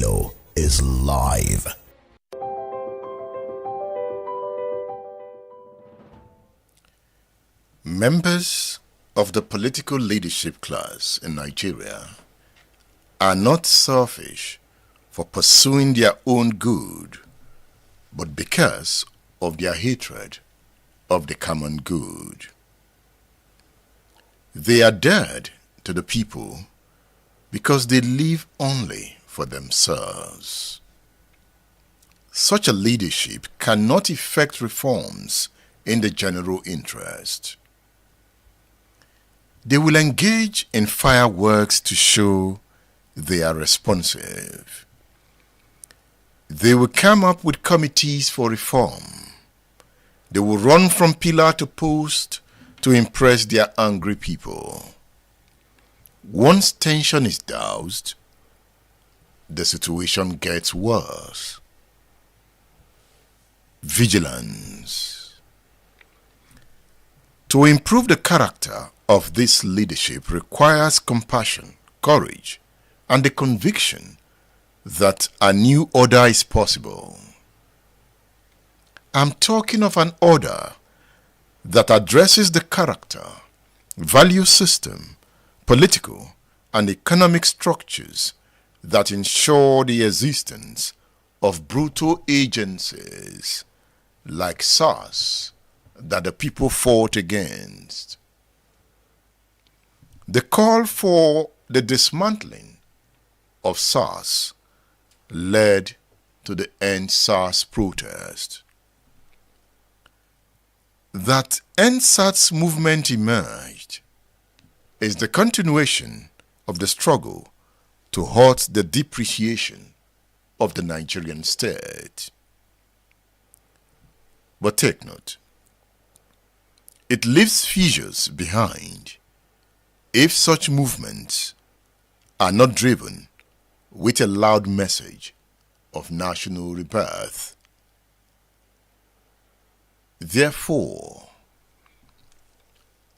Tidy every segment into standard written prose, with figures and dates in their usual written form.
Kilo is live. Members of the political leadership class in Nigeria are not selfish for pursuing their own good, but because of their hatred of the common good. They are dead to the people because they live only for themselves. Such a leadership cannot effect reforms in the general interest. They will engage in fireworks to show they are responsive. They will come up with committees for reform. They will run from pillar to post to impress their angry people. Once tension is doused, the situation gets worse. Vigilance. To improve the character of this leadership requires compassion, courage, and the conviction that a new order is possible. I'm talking of an order that addresses the character, value system, political, and economic structures that ensure the existence of brutal agencies like SARS that the people fought against. The call for the dismantling of SARS led to the EndSARS protest. That EndSARS movement emerged is the continuation of the struggle to halt the depreciation of the Nigerian state. But take note, it leaves fissures behind if such movements are not driven with a loud message of national rebirth. Therefore,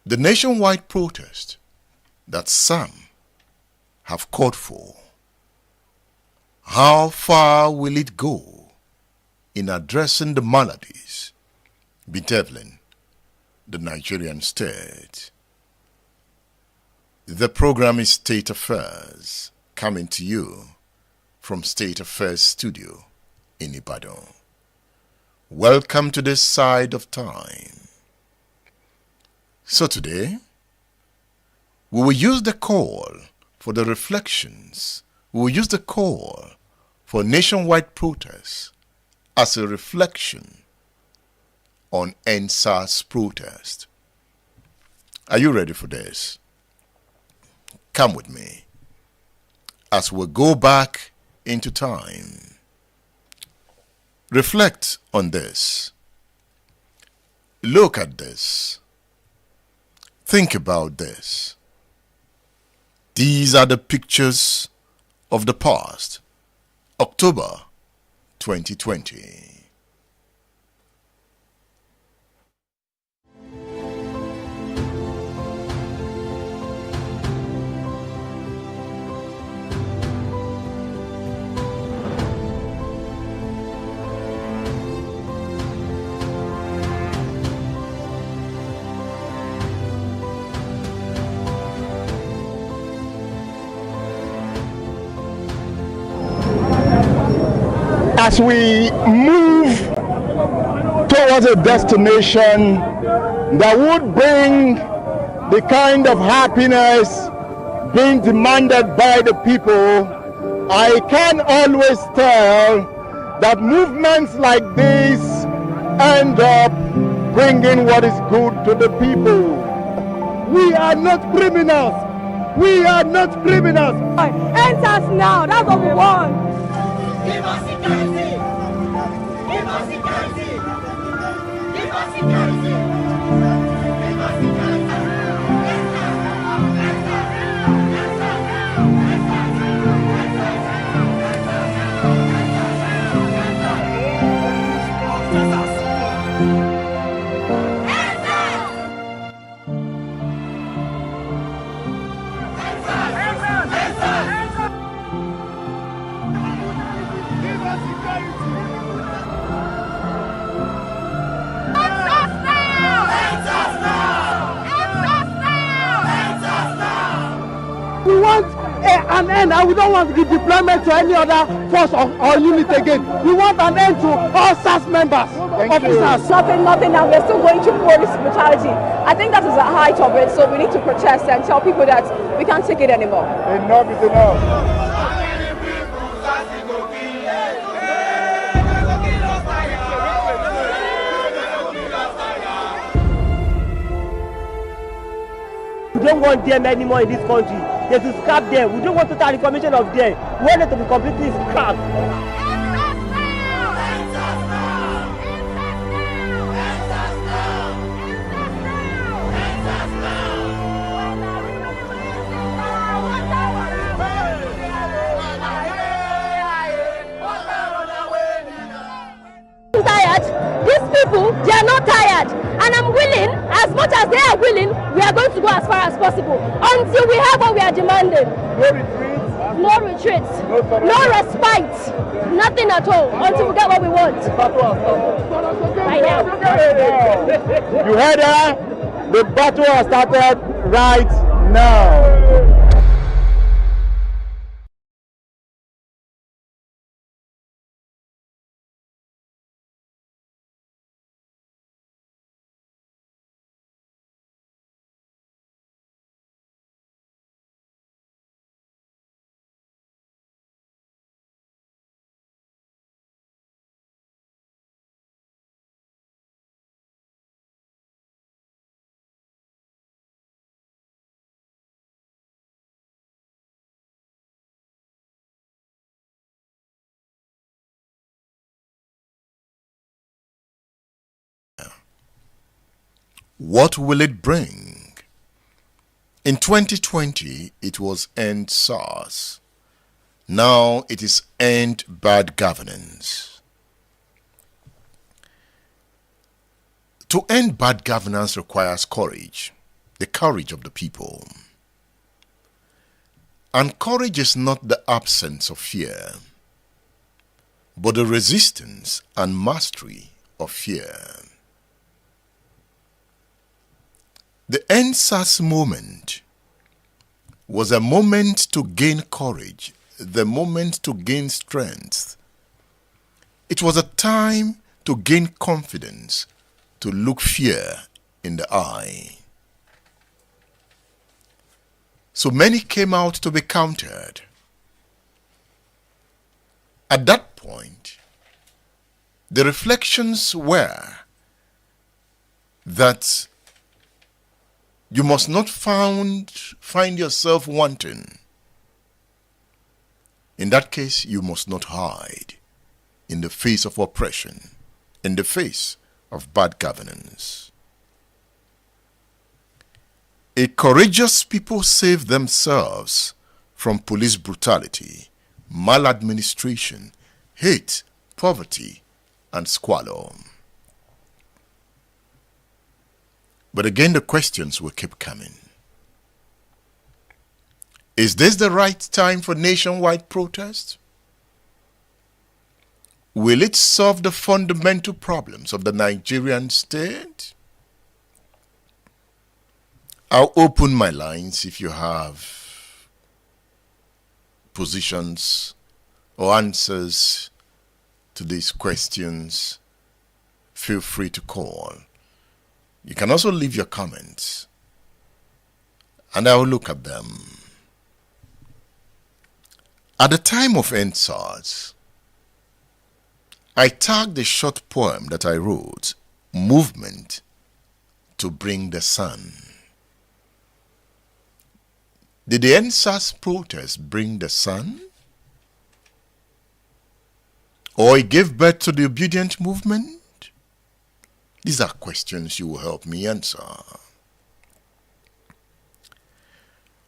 the nationwide protest that some have called for, how far will it go in addressing the maladies bedeviling the Nigerian state? The program is State Affairs, coming to you from State Affairs Studio in Ibadan. Welcome to this side of time. So today, we will use the call for the reflections. We will use the call for nationwide protests as a reflection on EndSARS protest. Are you ready for this? Come with me as we go back into time. Reflect on this. Look at this. Think about this. These are the pictures of the past, October 2020. As we move towards a destination that would bring the kind of happiness being demanded by the people, I can always tell that movements like this end up bringing what is good to the people. We are not criminals. We are not criminals. EndSARS now, that's what we want. Give us security! Give us security! Give us security! Give us security! We want an end, and we don't want the deployment to any other force or unit again. We want an end to all SAS members, officers. Nothing, and we're still going through police brutality. I think that is the height of it, so we need to protest and tell people that we can't take it anymore. Enough is enough. We don't want them anymore in this country. They should scrap them. We don't want total reformation of them. We want them to be completely scrapped. I'm tired. These people, they are not tired. And I'm willing, as much as they are willing, we are going to go as far as possible until we have what we are demanding. No retreat, no respite, nothing at all until we get what we want. Right now. You heard her? The battle has started right now. What will it bring? In 2020, it was EndSARS. Now it is End Bad Governance. To end bad governance requires courage, the courage of the people. And courage is not the absence of fear, but the resistance and mastery of fear. The EndSARS moment was a moment to gain courage, the moment to gain strength. It was a time to gain confidence, to look fear in the eye. So many came out to be countered. At that point, the reflections were that you must not find yourself wanting. In that case, you must not hide in the face of oppression, in the face of bad governance. A courageous people save themselves from police brutality, maladministration, hate, poverty, and squalor. But again, the questions will keep coming. Is this the right time for nationwide protest? Will it solve the fundamental problems of the Nigerian state? I'll open my lines if you have positions or answers to these questions. Feel free to call. You can also leave your comments, and I will look at them. At the time of EndSARS, I tagged a short poem that I wrote, Movement to Bring the Sun. Did the EndSARS protest bring the sun? Or it gave birth to the obedient movement? These are questions you will help me answer.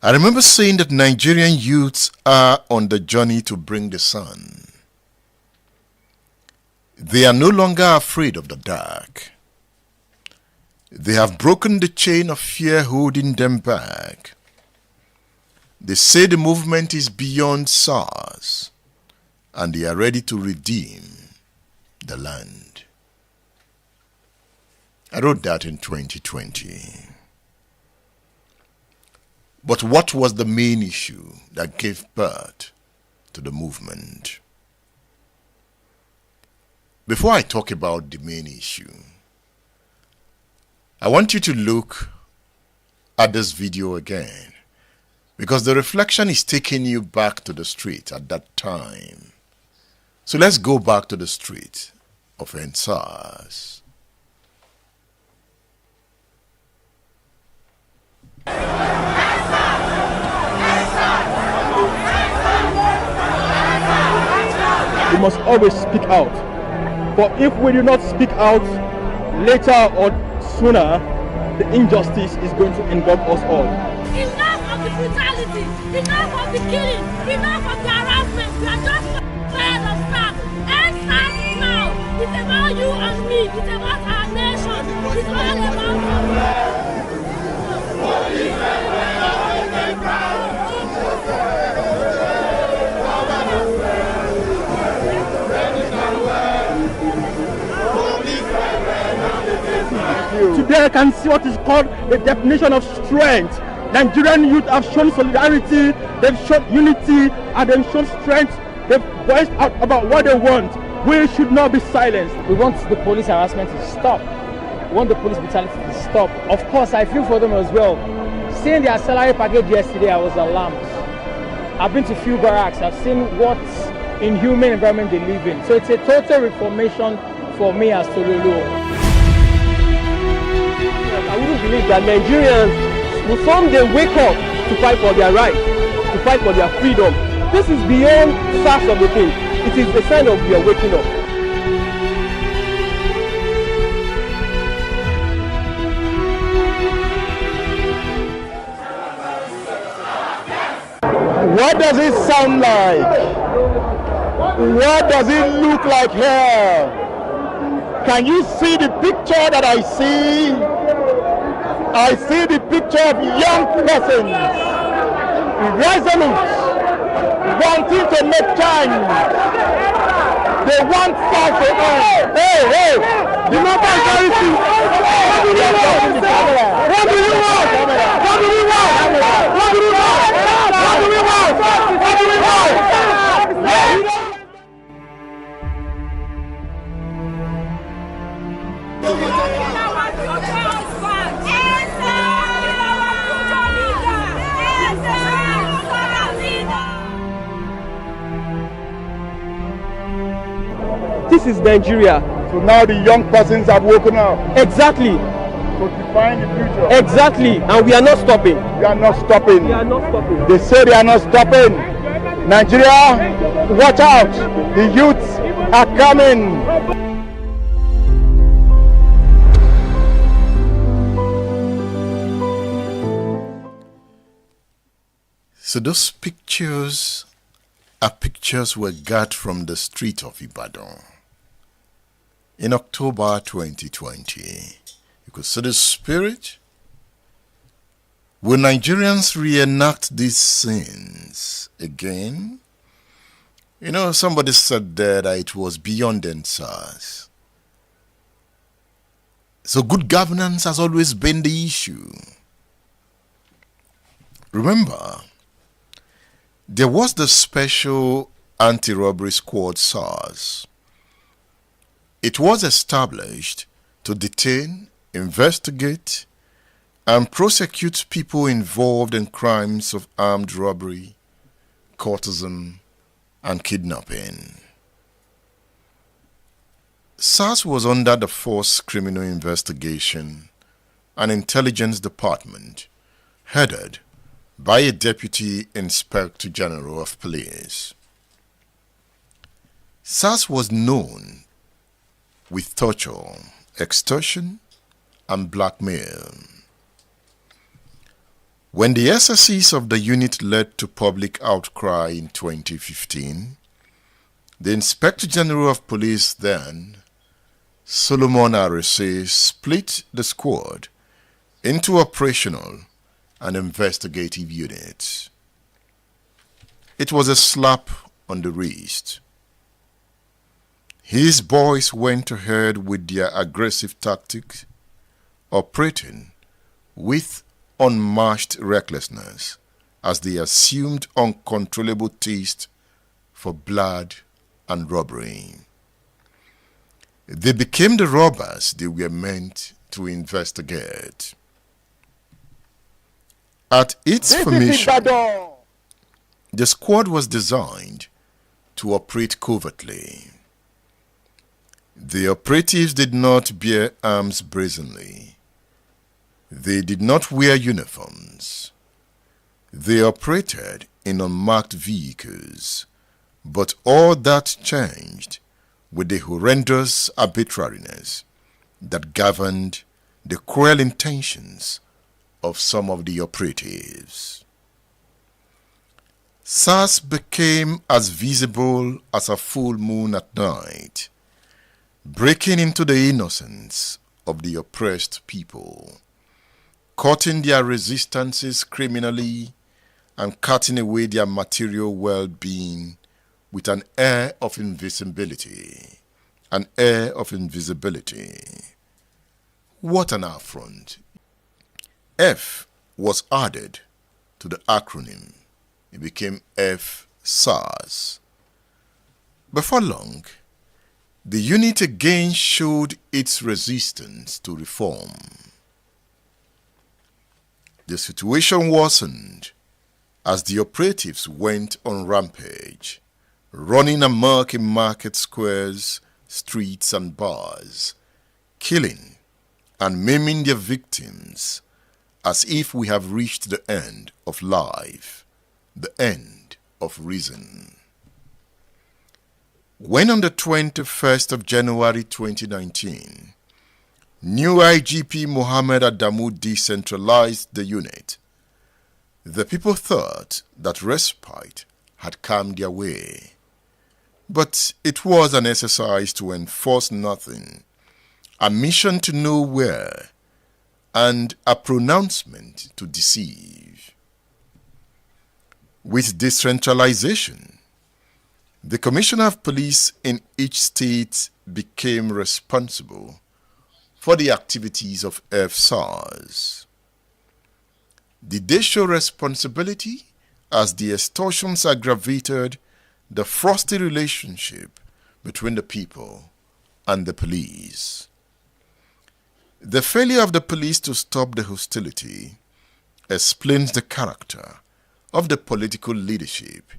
I remember saying that Nigerian youths are on the journey to bring the sun. They are no longer afraid of the dark. They have broken the chain of fear holding them back. They say the movement is beyond SARS, and they are ready to redeem the land. I wrote that in 2020. But what was the main issue that gave birth to the movement? Before I talk about the main issue, I want you to look at this video again, because the reflection is taking you back to the street at that time. So let's go back to the street of EndSARS. We must always speak out. For if we do not speak out, later or sooner, the injustice is going to engulf us all. Enough of the brutality, enough of the killing, enough of the harassment. We are just tired of stuff. EndSARS now. It's about you and me. It's about our nation. It's all about us. Today I can see what is called the definition of strength. Nigerian youth have shown solidarity, they've shown unity, and they've shown strength. They've voiced out about what they want. We should not be silenced. We want the police harassment to stop. We want the police brutality to stop. Of course, I feel for them as well. Seeing their salary package yesterday, I was alarmed. I've been to few barracks. I've seen what inhuman environment they live in. So it's a total reformation for me as Tololo. I wouldn't believe that Nigerians will someday wake up to fight for their rights, to fight for their freedom. This is beyond SARS of the thing. It is a sign of we are waking up. What does it sound like? What does it look like here? Can you see the picture that I see? I see the picture of young persons, resolute, wanting to make change. They want SARS to end. Hey, the number is very few. What do you want? What do you want? What do you want? What do you want? What do you want? What do you want? This is Nigeria. So now the young persons have woken up. Exactly. To define the future. Exactly. And we are not stopping. We are not stopping. We are not stopping. They say they are not stopping. Nigeria, watch out. The youths are coming. So those pictures are pictures we got from the street of Ibadan in October 2020. You could see the spirit. Will Nigerians reenact these scenes again? You know, somebody said there that it was beyond EndSARS. So good governance has always been the issue. Remember, there was the special anti-robbery squad SARS. It was established to detain, investigate, and prosecute people involved in crimes of armed robbery, courtesan, and kidnapping. SARS was under the Force Criminal Investigation and Intelligence Department, headed by a Deputy Inspector General of Police. SARS was known with torture, extortion, and blackmail. When the SSCs of the unit led to public outcry in 2015, the Inspector General of Police then, Solomon Arese, split the squad into operational and investigative units. It was a slap on the wrist His boys went ahead with their aggressive tactics, operating with unmatched recklessness as they assumed uncontrollable taste for blood and robbery. They became the robbers they were meant to investigate. At its formation, the squad was designed to operate covertly. The operatives did not bear arms brazenly. They did not wear uniforms. They operated in unmarked vehicles, but all that changed with the horrendous arbitrariness that governed the cruel intentions of some of the operatives. SARS became as visible as a full moon at night, breaking into the innocence of the oppressed people, cutting their resistances criminally and cutting away their material well-being with an air of invisibility. An air of invisibility. What an affront. F was added to the acronym. It became EndSARS. Before long, the unit again showed its resistance to reform. The situation worsened as the operatives went on rampage, running amok in market squares, streets and bars, killing and maiming their victims as if we have reached the end of life, the end of reason. When on the 21st of January 2019, new IGP Mohammed Adamu decentralized the unit, the people thought that respite had come their way. But it was an exercise to enforce nothing, a mission to nowhere, and a pronouncement to deceive. With decentralization, the Commissioner of Police in each state became responsible for the activities of EndSARS. Did they show responsibility as the extortions aggravated the frosty relationship between the people and the police? The failure of the police to stop the hostility explains the character of the political leadership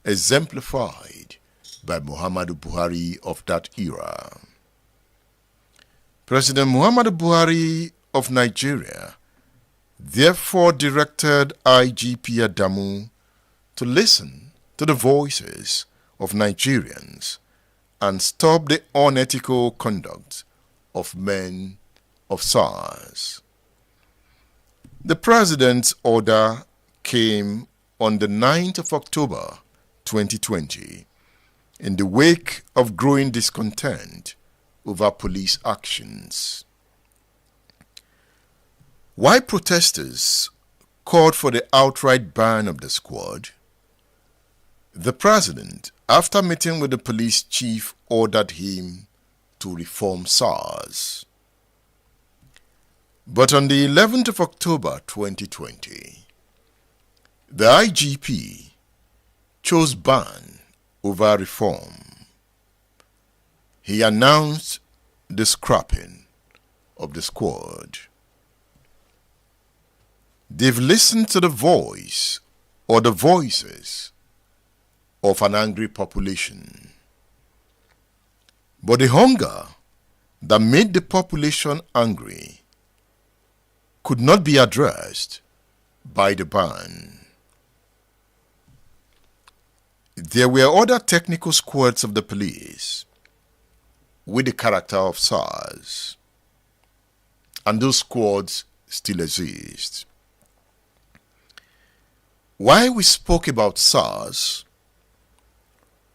exemplified by Muhammadu Buhari of that era. President Muhammadu Buhari of Nigeria therefore directed IGP Adamu to listen to the voices of Nigerians and stop the unethical conduct of men of SARS. The President's order came on the 9th of October 2020 in the wake of growing discontent over police actions. While protesters called for the outright ban of the squad, the President, after meeting with the police chief, ordered him to reform SARS. But on the 11th of October 2020, the IGP chose ban over reform. He announced the scrapping of the squad. They've listened to the voice or the voices of an angry population. But the hunger that made the population angry could not be addressed by the ban. There were other technical squads of the police with the character of SARS, and those squads still exist. While we spoke about SARS,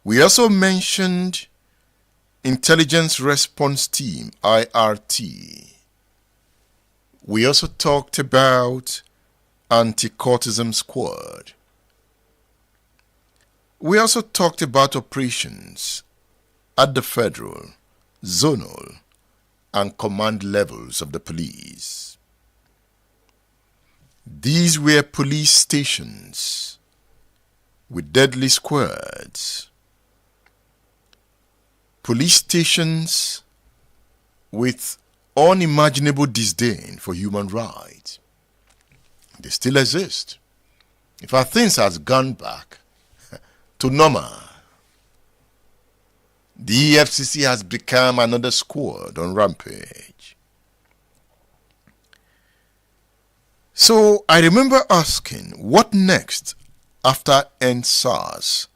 we also mentioned Intelligence Response Team, IRT. We also talked about Anti-Cultism Squad. We also talked about operations at the federal, zonal, and command levels of the police. These were police stations with deadly squads, police stations with unimaginable disdain for human rights. They still exist. In fact, things has gone back to normal. The EFCC has become another squad on rampage. So I remember asking, what next after EndSARS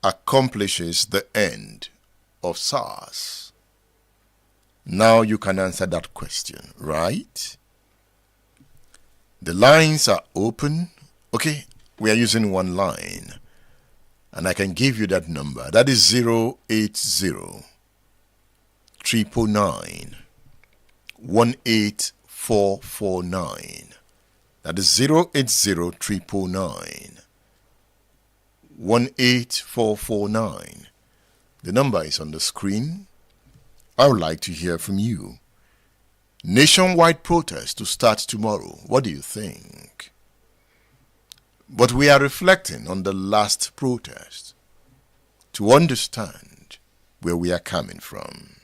accomplishes the end of SARS? Now you can answer that question, right? The lines are open. Okay, we are using one line. And I can give you that number. That is 080 999 18449. That is 080 999 18449. The number is on the screen. I would like to hear from you. Nationwide protest to start tomorrow. What do you think? But we are reflecting on the last protest to understand where we are coming from.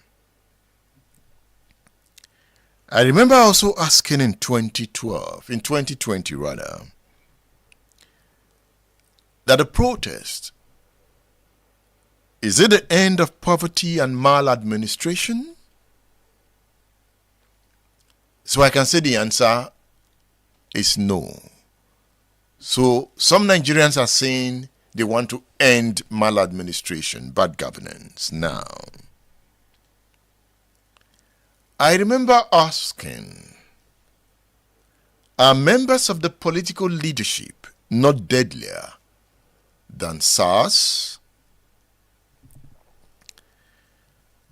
I remember also asking in 2020 rather, that the protest, is it the end of poverty and maladministration? So I can say the answer is no. So some Nigerians are saying they want to end maladministration, bad governance now. I remember asking, are members of the political leadership not deadlier than SARS?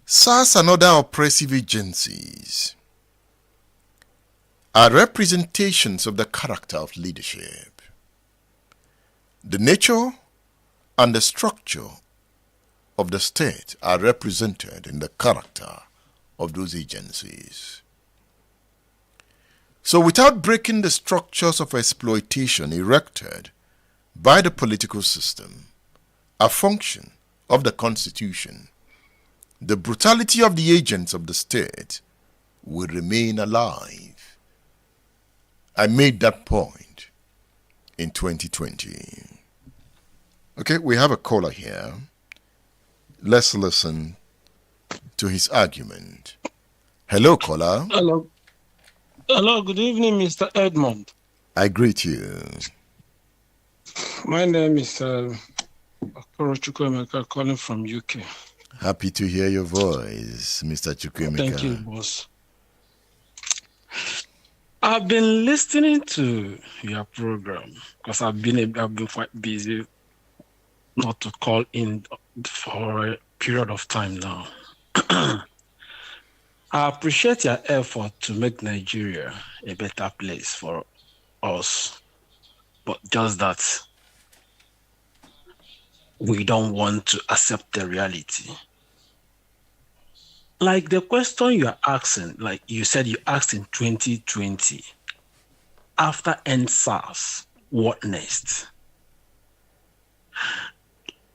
SARS and other oppressive agencies are representations of the character of leadership. The nature and the structure of the state are represented in the character of those agencies. So without breaking the structures of exploitation erected by the political system, a function of the Constitution, the brutality of the agents of the state will remain alive. I made that point in 2020. Okay, we have a caller here. Let's listen to his argument. Hello, caller. Hello. Hello, good evening, Mr. Edmond. I greet you. My name is Okoro Chukwemeka, calling from UK. Happy to hear your voice, Mr. Chukwemeka. Thank you, boss. I've been listening to your program because I've been quite busy not to call in for a period of time now. I appreciate your effort to make Nigeria a better place for us, but just that we don't want to accept the reality. Like the question you're asking, like you said you asked in 2020, after EndSARS, what next?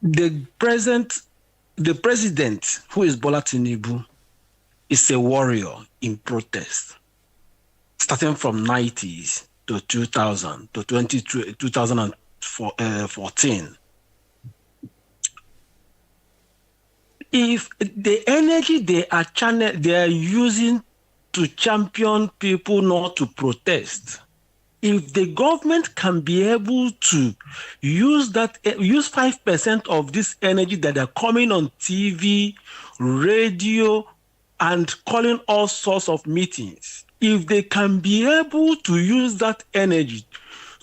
The president, who is Bola Tinubu, is a warrior in protest, starting from 90s to 2000 to 2014. If the energy they are using to champion people not to protest, if the government can be able to use 5% of this energy that are coming on TV, radio, and calling all sorts of meetings, if they can be able to use that energy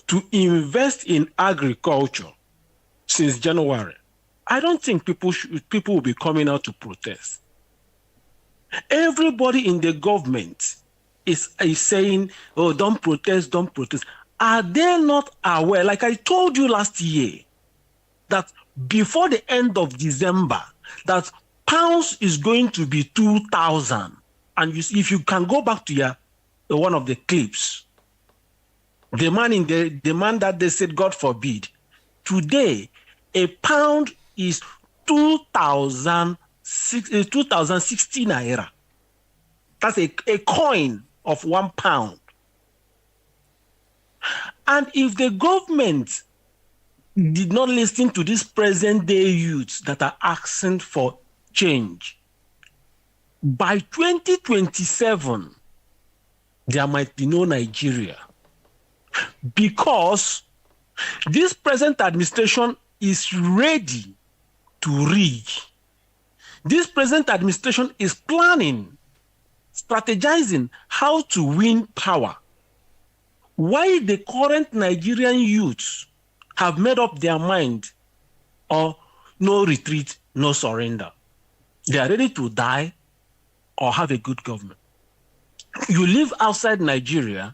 to invest in agriculture since January, I don't think people will be coming out to protest. Everybody in the government is saying, oh, don't protest, don't protest. Are they not aware, like I told you last year, that before the end of December, that pounds is going to be 2,000. And if you can go back to one of the clips, the man that they said, God forbid, today a pound is 2,060 naira. That's a coin of £1. And if the government did not listen to these present day youths that are asking for change, by 2027, there might be no Nigeria. Because this present administration is ready to rig. This present administration is planning, strategizing how to win power. Why the current Nigerian youths have made up their mind or no retreat, no surrender. They are ready to die or have a good government. You live outside Nigeria,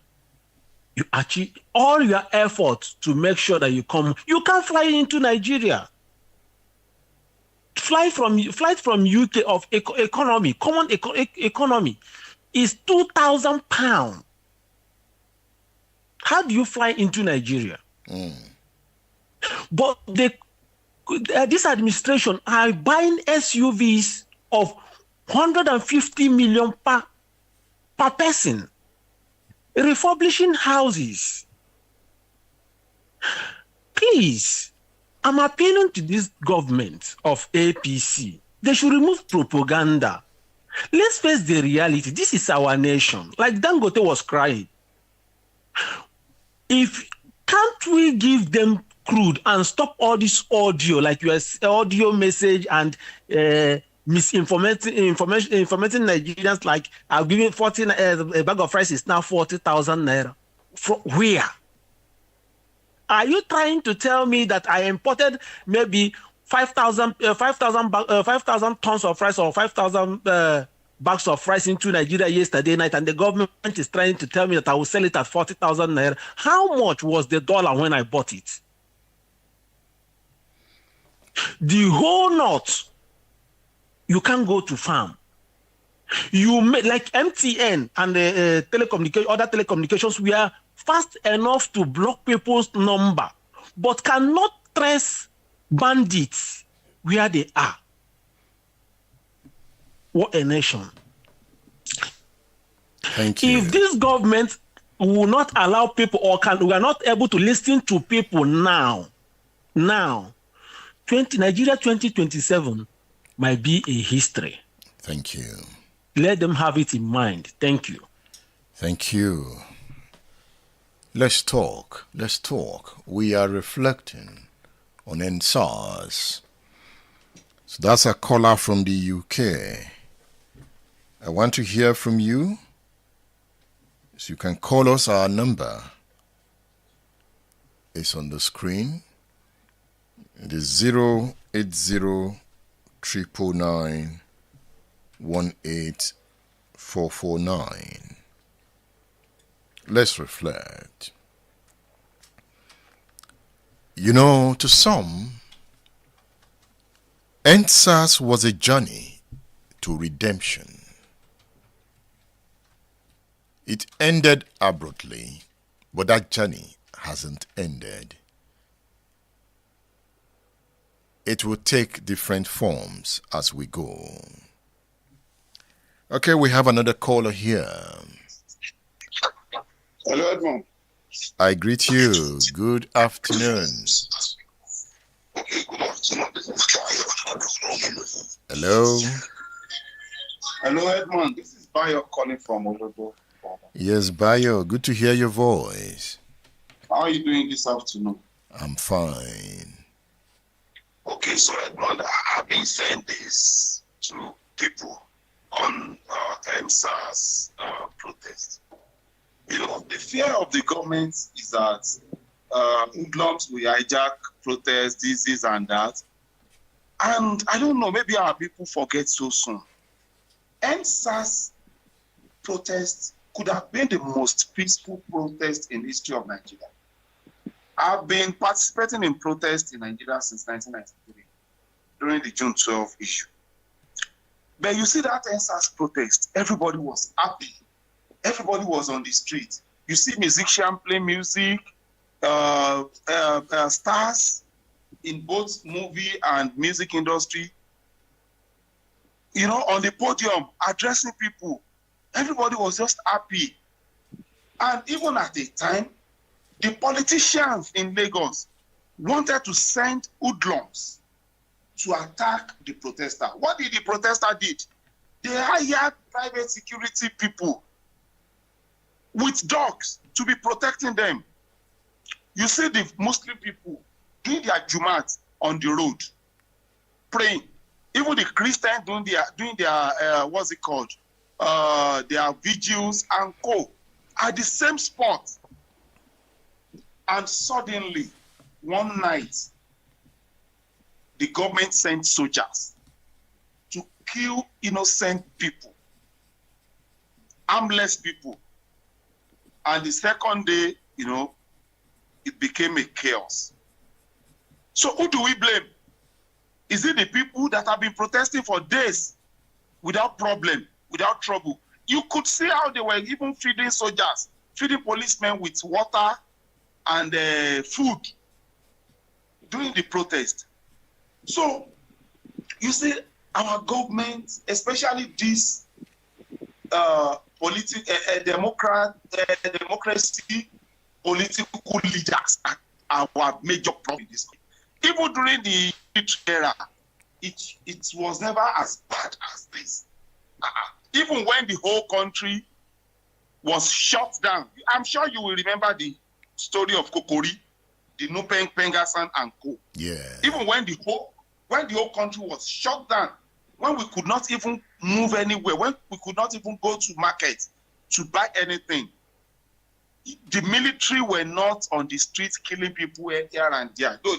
you achieve all your efforts to make sure that you come. You can't fly into Nigeria. Flight from UK of economy, common economy, is £2,000. How do you fly into Nigeria? But this administration are buying SUVs of 150 million per person, refurbishing houses. Please, I'm appealing to this government of APC. They should remove propaganda. Let's face the reality. This is our nation. Like Dangote was crying. Can't we give them crude and stop all this audio, like your audio message and informating Nigerians, like I'll give you a bag of rice is now 40,000 naira. From where? Are you trying to tell me that I imported maybe 5,000 tons of rice or 5,000 bags of rice into Nigeria yesterday night, and the government is trying to tell me that I will sell it at 40,000 naira? How much was the dollar when I bought it? The whole north, you can't go to farm. You make like MTN and other telecommunications, we are fast enough to block people's number, but cannot trace bandits where they are. What a nation. Thank you. If this government will not allow people, we are not able to listen to people now, Nigeria 2027 might be a history. Thank you. Let them have it in mind. Thank you. Thank you. Let's talk. We are reflecting on EndSARS. So that's a caller from the UK. I want to hear from you. So you can call us. Our number is on the screen. It is 080-999-18449. Let's reflect. You know, to some, EndSARS was a journey to redemption. It ended abruptly, but that journey hasn't ended. It will take different forms as we go. Okay, we have another caller here. Hello, Edmond. I greet you. Good afternoon. Hello. Hello, Edmond. This is Bayo calling from Olodo. Yes, Bayo. Good to hear your voice. How are you doing this afternoon? I'm fine. Okay, so Edmond, I've been saying this to people on EndSARS protest. You know, the fear of the government is that hoodlums will hijack protests, this and that. And I don't know, maybe our people forget so soon. EndSARS protest could have been the most peaceful protest in the history of Nigeria. I've been participating in protests in Nigeria since 1993, during the June 12 issue. But you see that EndSARS protest, everybody was happy. Everybody was on the street. You see musicians play music, stars in both movie and music industry, you know, on the podium, addressing people. Everybody was just happy. And even at the time, the politicians in Lagos wanted to send hoodlums to attack the protester. What did the protester did? They hired private security people with dogs to be protecting them. You see the Muslim people doing their Jumat on the road, praying. Even the Christians doing their what's it called? Their vigils and co at the same spot. And suddenly, one night, the government sent soldiers to kill innocent people, harmless people. And the second day, you know, it became a chaos. So who do we blame? Is it the people that have been protesting for days without problem, without trouble? You could see how they were even feeding soldiers, feeding policemen with water and food during the protest. So you see, our government, especially this democracy, political leaders are our major problem in this country. Even during the era, it was never as bad as this. Even when the whole country was shut down, I'm sure you will remember the story of Kokori, the Nupeng Pengasan and Co. Yeah. Even when the whole country was shut down, when we could not even move anywhere, when we could not even go to market to buy anything, the military were not on the streets killing people here and there. Though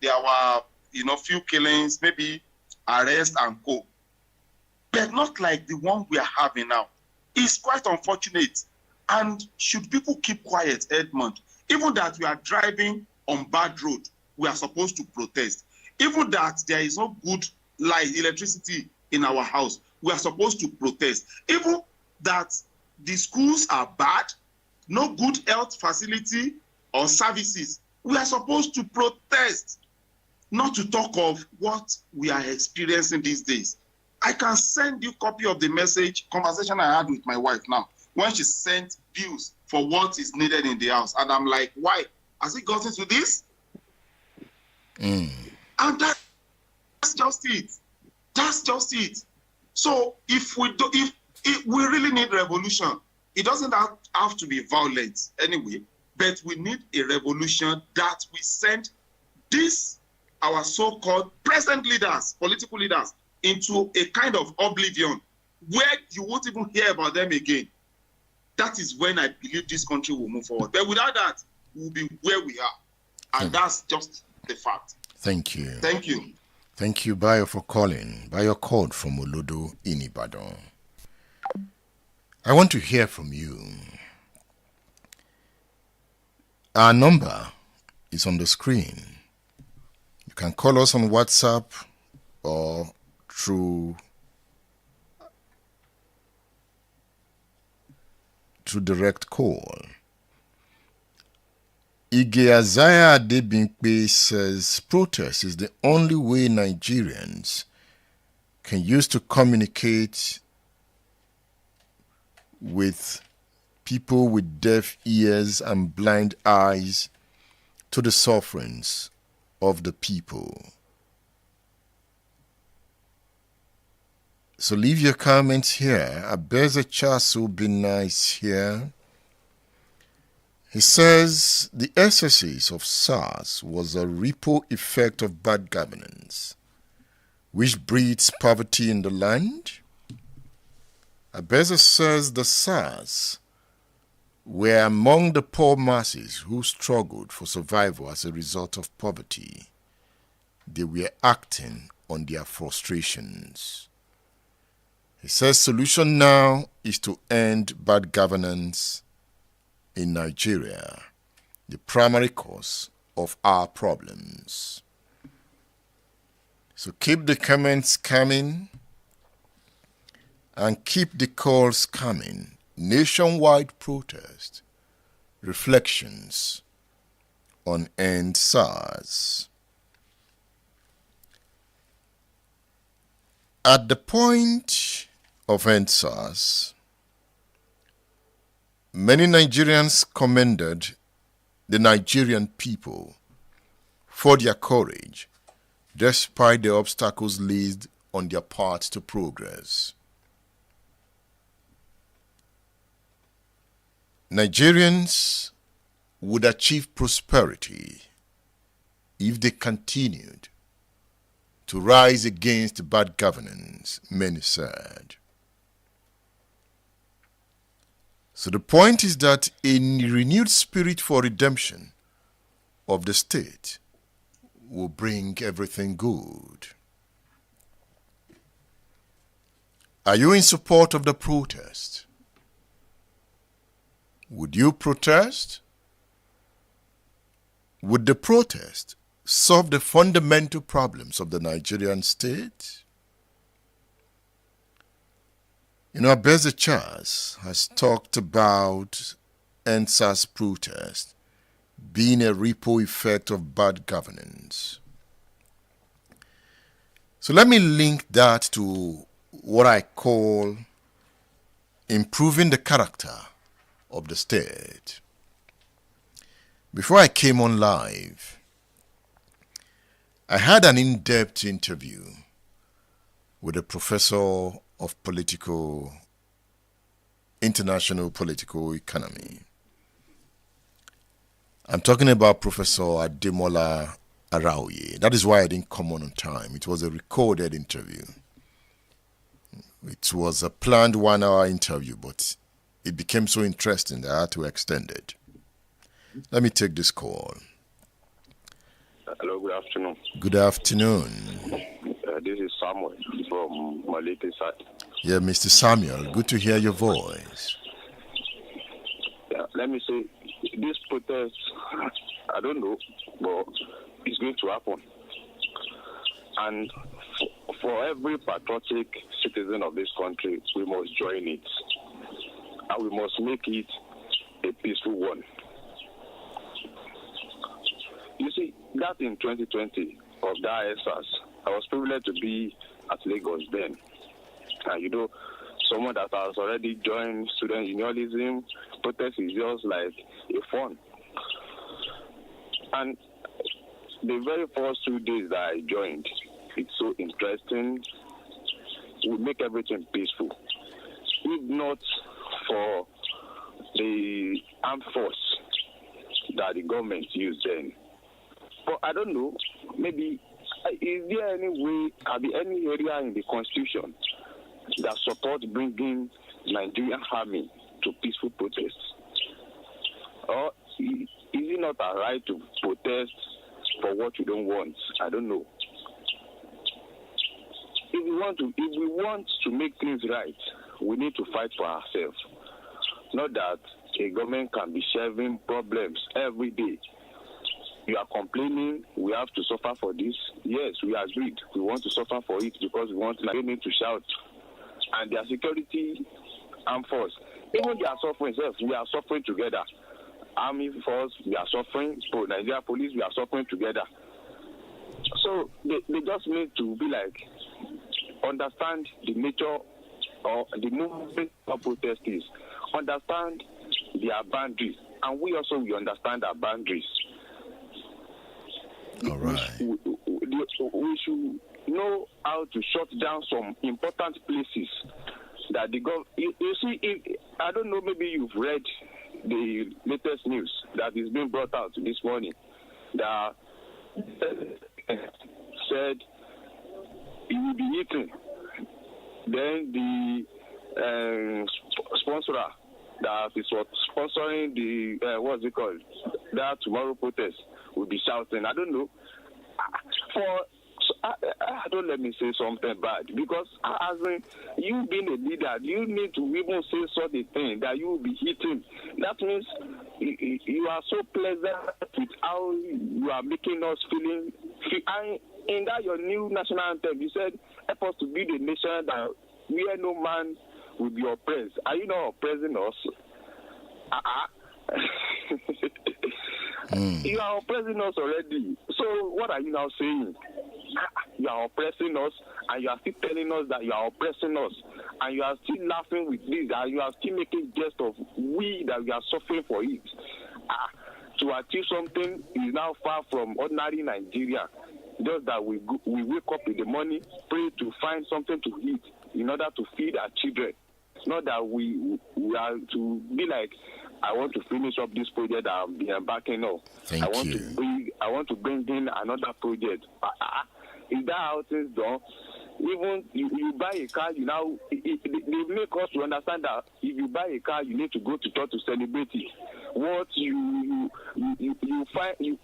there were few killings, maybe arrest and go, but not like the one we are having now. It's quite unfortunate. And should people keep quiet, Edmund? Even that we are driving on bad road, we are supposed to protest. Even that there is no good light, electricity in our house, we are supposed to protest. Even that the schools are bad, no good health facility or services, we are supposed to protest. Not to talk of what we are experiencing these days. I can send you a copy of the conversation I had with my wife now, when she sent bills for what is needed in the house. And I'm like, why? Has it gotten to this? And that's just it. That's just it. So if we really need revolution, it doesn't have to be violent anyway, but we need a revolution that we send our so-called present leaders, political leaders, into a kind of oblivion where you won't even hear about them again. That is when I believe this country will move forward. But without that, we'll be where we are. And that's just the fact. Thank you. Thank you. Thank you, Bayo, for calling. Bayo called from Olodo in Ibadan. I want to hear from you. Our number is on the screen. You can call us on WhatsApp or through direct call. Igeazaya Deepening says protest is the only way Nigerians can use to communicate with people with deaf ears and blind eyes to the sufferings of the people. So leave your comments here. Abeza Chasu be nice here. He says the excesses of SARS was a ripple effect of bad governance, which breeds poverty in the land. Abeza says the SARS were among the poor masses who struggled for survival as a result of poverty. They were acting on their frustrations. He says solution now is to end bad governance in Nigeria, the primary cause of our problems. So keep the comments coming. and keep the calls coming. Nationwide protest. Reflections on EndSARS. At the point of EndSARS, many Nigerians commended the Nigerian people for their courage, despite the obstacles laid on their path to progress. Nigerians would achieve prosperity if they continued to rise against bad governance, many said. So the point is that a renewed spirit for redemption of the state will bring everything good. Are you in support of the protest? Would you protest? Would the protest solve the fundamental problems of the Nigerian state? You know, Abeze Charles has talked about EndSARS protest being a ripple effect of bad governance. So let me link that to what I call improving the character of the state. Before I came on live, I had an in-depth interview with a professor of international political economy. I'm talking about Professor Ademola Araoye. That is why I didn't come on time. It was a recorded interview. It was a planned 1-hour interview, but it became so interesting that I had to extend it. Let me take this call. Hello, good afternoon. Good afternoon. This is Samuel from Malete side. Yeah, Mr. Samuel, good to hear your voice. Yeah, let me say, this protest, I don't know, but it's going to happen. And for every patriotic citizen of this country, we must join it. And we must make it a peaceful one. You see, that in 2020 of that EndSARS, I was privileged to be at Lagos then. And you know, someone that has already joined student unionism, protest is just like a fun. And the very first 2 days that I joined, it's so interesting. We make everything peaceful. If not for the armed force that the government used then. But I don't know, maybe, is there any way, are there any area in the Constitution that supports bringing Nigerian army to peaceful protests? Or is it not a right to protest for what you don't want? I don't know. If we want to make things right, we need to fight for ourselves. Not that a government can be shelving problems every day. You are complaining, we have to suffer for this. Yes, we agreed. We want to suffer for it because we want Nigerians to shout. And their security armed force, even they are suffering, we are suffering together. Army force, we are suffering. Nigeria police, we are suffering together. So they just need to be like, understand the nature or the movement of protest is. Understand their boundaries. And we also will understand our boundaries. All right. We should know how to shut down some important places that the government. You see, I don't know, maybe you've read the latest news that is being brought out this morning that said it will be eaten. Then the sponsorer that is sponsoring the what's it called, that tomorrow protest will be shouting. I don't know. Don't let me say something bad, because as in, you being a leader, you need to even say such a thing that you will be hitting. That means you are so pleasant with how you are making us feeling. In that your new national anthem, you said, help us to build a nation that where no man will be oppressed. Are you not oppressing us? You are oppressing us already. So what are you now saying? You are oppressing us, and you are still telling us that you are oppressing us, and you are still laughing with this, and you are still making jest of we that we are suffering for it. To achieve something is now far from ordinary Nigeria. Just that we wake up in the morning, pray to find something to eat in order to feed our children. It's not that we are to be like, I want to finish up this project that I'm embarking on. Thank I want to bring in another project. Is that how things done? Even you buy a car, you now they make us to understand that if you buy a car, you need to go to church to celebrate it. What you find you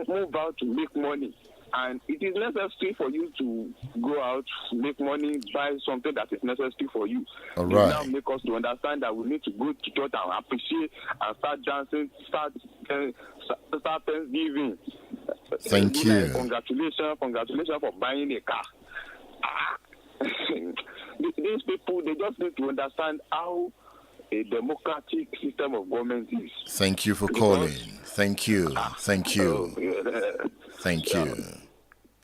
move out to make money, and it is necessary for you to go out, make money, buy something that is necessary for you. All right. Now make us to understand that we need to go to church and appreciate and start dancing, start Thanksgiving. Thank you. Congratulations for buying a car. These people, they just need to understand how a democratic system of government is. Thank you for calling. Thank you. Thank you. Thank you.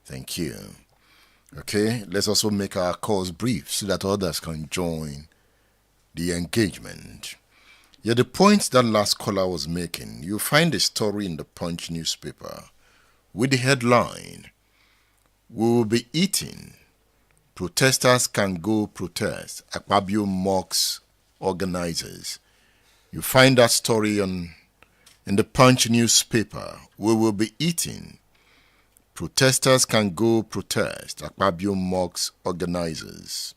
Thank you. Okay, let's also make our calls brief so that others can join the engagement. Yeah, the point that last caller was making, you find a story in the Punch newspaper with the headline, "We will be eating. Protesters can go protest. Akpabio mocks organizers." You find that story in the Punch newspaper. "We will be eating. Protesters can go protest. Akpabio mocks organizers."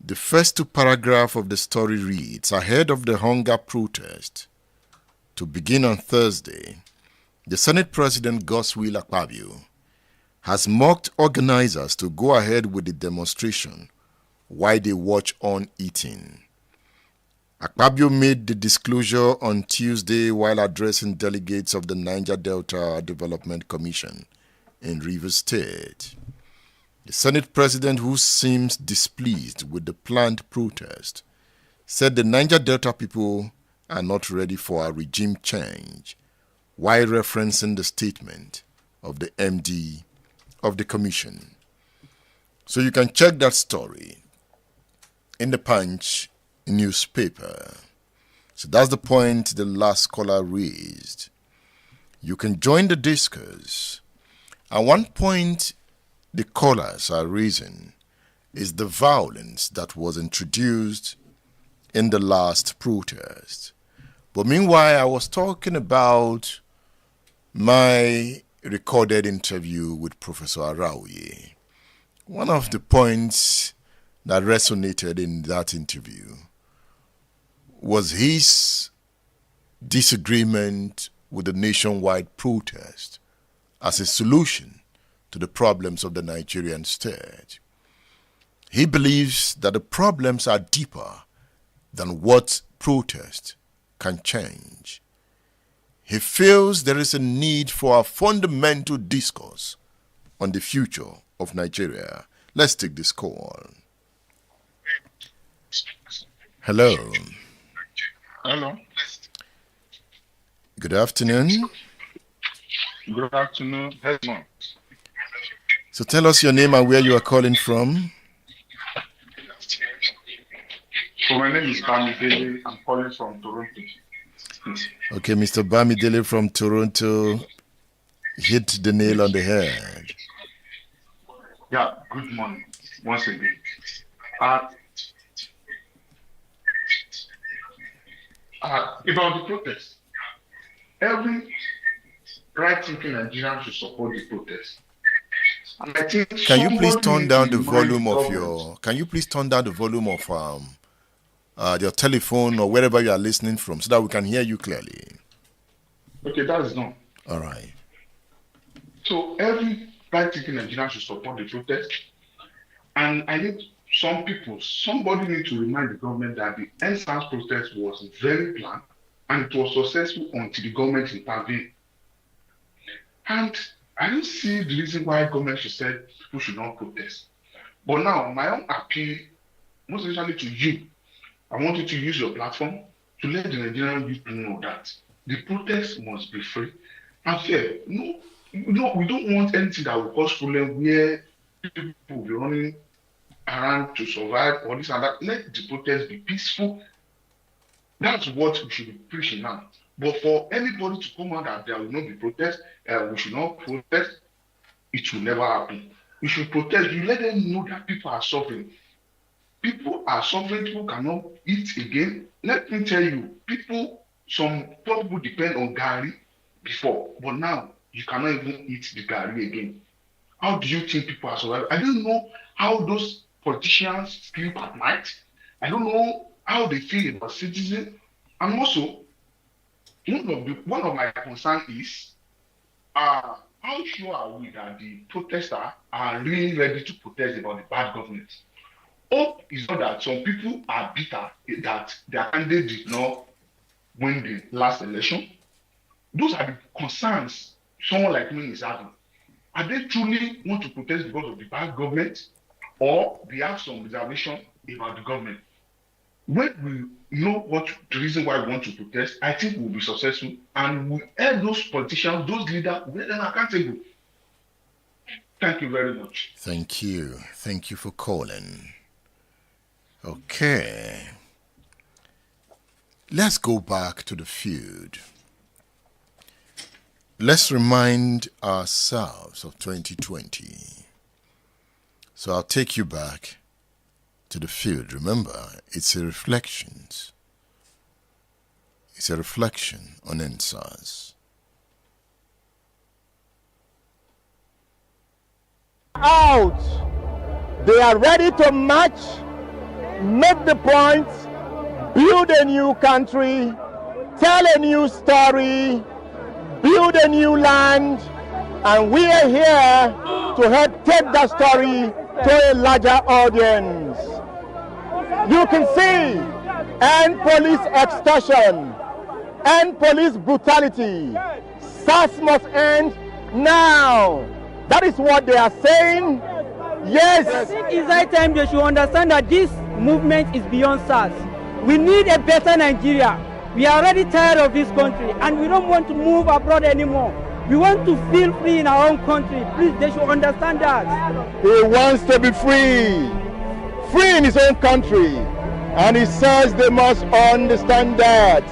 The first two paragraphs of the story reads, ahead of the hunger protest to begin on Thursday, the Senate President Godswill Akpabio has mocked organizers to go ahead with the demonstration while they watch on eating. Akpabio made the disclosure on Tuesday while addressing delegates of the Niger Delta Development Commission in Rivers State. The Senate President, who seems displeased with the planned protest, said the Niger Delta people are not ready for a regime change, while referencing the statement of the MD of the commission. So you can check that story in the Punch newspaper. So that's the point the last caller raised. You can join the discourse. And one point the callers are raising is the violence that was introduced in the last protest. But meanwhile, I was talking about my recorded interview with Professor Araoye. One of the points that resonated in that interview was his disagreement with the nationwide protest as a solution to the problems of the Nigerian state. He believes that the problems are deeper than what protest can change. He feels there is a need for a fundamental discourse on the future of Nigeria. Let's take this call. Hello. Hello. Good afternoon. Good afternoon. Hello. So tell us your name and where you are calling from. So my name is Bamidele. I'm calling from Toronto. Okay, Mr. Bamidele from Toronto hit the nail on the head. Yeah, good morning once again. About the protest, every right-thinking Nigerian should support the protest. And I think Can you please turn down the volume of your? Can you please turn down the volume of your telephone or wherever you are listening from, so that we can hear you clearly? Okay, that is done. All right. So every right-thinking Nigerian should support the protest. And I need somebody need to remind the government that the EndSARS protest was very planned and it was successful until the government intervened. And I don't see the reason why government should say people should not protest. But now, my own appeal most especially to you, I want you to use your platform to let the Nigerian youth know that the protest must be free and fair. No, we don't want anything that will cause problem where people will be running around to survive or this and that. Let the protest be peaceful. That's what we should be preaching now. But for anybody to come out that there will not be protest, we should not protest, it will never happen. We should protest. You let them know that people are suffering. People are suffering. People cannot eat again. Let me tell you, some poor people depend on Gary before, but now you cannot even eat the Gary again. How do you think people are surviving? I don't know how those politicians sleep at night. I don't know how they feel about citizens. And also, one of my concerns is, how sure are we that the protesters are really ready to protest about the bad government? Hope is not that some people are bitter that their candidate did not win the last election. Those are the concerns someone like me is having. Are they truly want to protest because of the bad government, or they have some reservation about the government? When we know what the reason why we want to protest, I think we'll be successful, and we help those politicians, those leaders, we let them accountable. Thank you very much. Thank you. Thank you for calling. Okay. Let's go back to the field. Let's remind ourselves of 2020. So I'll take you back to the field. Remember, it's a reflection. It's a reflection on EndSARS. Out. They are ready to march, make the point, build a new country, tell a new story, build a new land, and we are here to help take that story to a larger audience. You can see, end police extortion, end police brutality. SARS must end now. That is what they are saying. Yes. I think it's high time they should understand that this movement is beyond SARS. We need a better Nigeria. We are already tired of this country and we don't want to move abroad anymore. We want to feel free in our own country. Please, they should understand that. He wants to be free. Free in his own country. And he says they must understand that.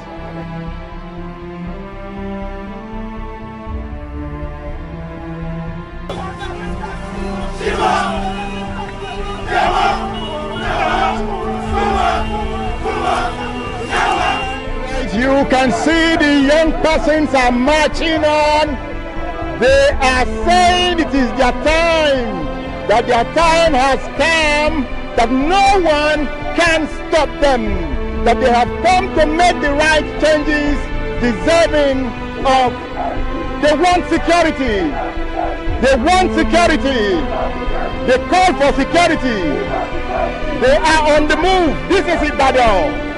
You can see the young persons are marching on. They are saying it is their time, that their time has come, that no one can stop them, that they have come to make the right changes, deserving of. They want security. They want security. They call for security. They are on the move. This is Ibadan.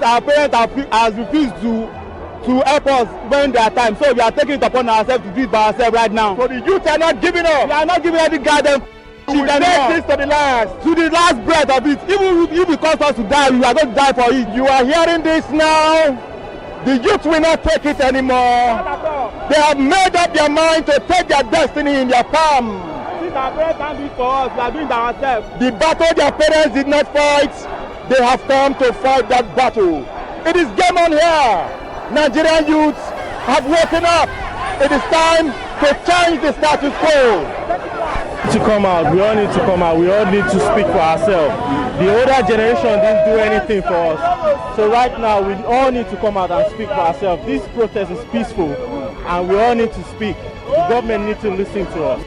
Our parents have refused to help us when there are time, so we are taking it upon ourselves to do it by ourselves right now. So the youth are not giving up. We are not giving any guidance. We will take this to the last breath of it. Even if it costs us to die, we are going to die for it. You are hearing this now. The youth will not take it anymore. They have made up their mind to take their destiny in their palm. Since our parents can't do it for us, we are doing it by ourselves. The battle their parents did not fight, they have come to fight that battle. It is game on here. Nigerian youths have woken up. It is time to change the status quo. To come out, we all need to come out. We all need to speak for ourselves. The older generation didn't do anything for us. So right now, we all need to come out and speak for ourselves. This protest is peaceful, and we all need to speak. The government needs to listen to us.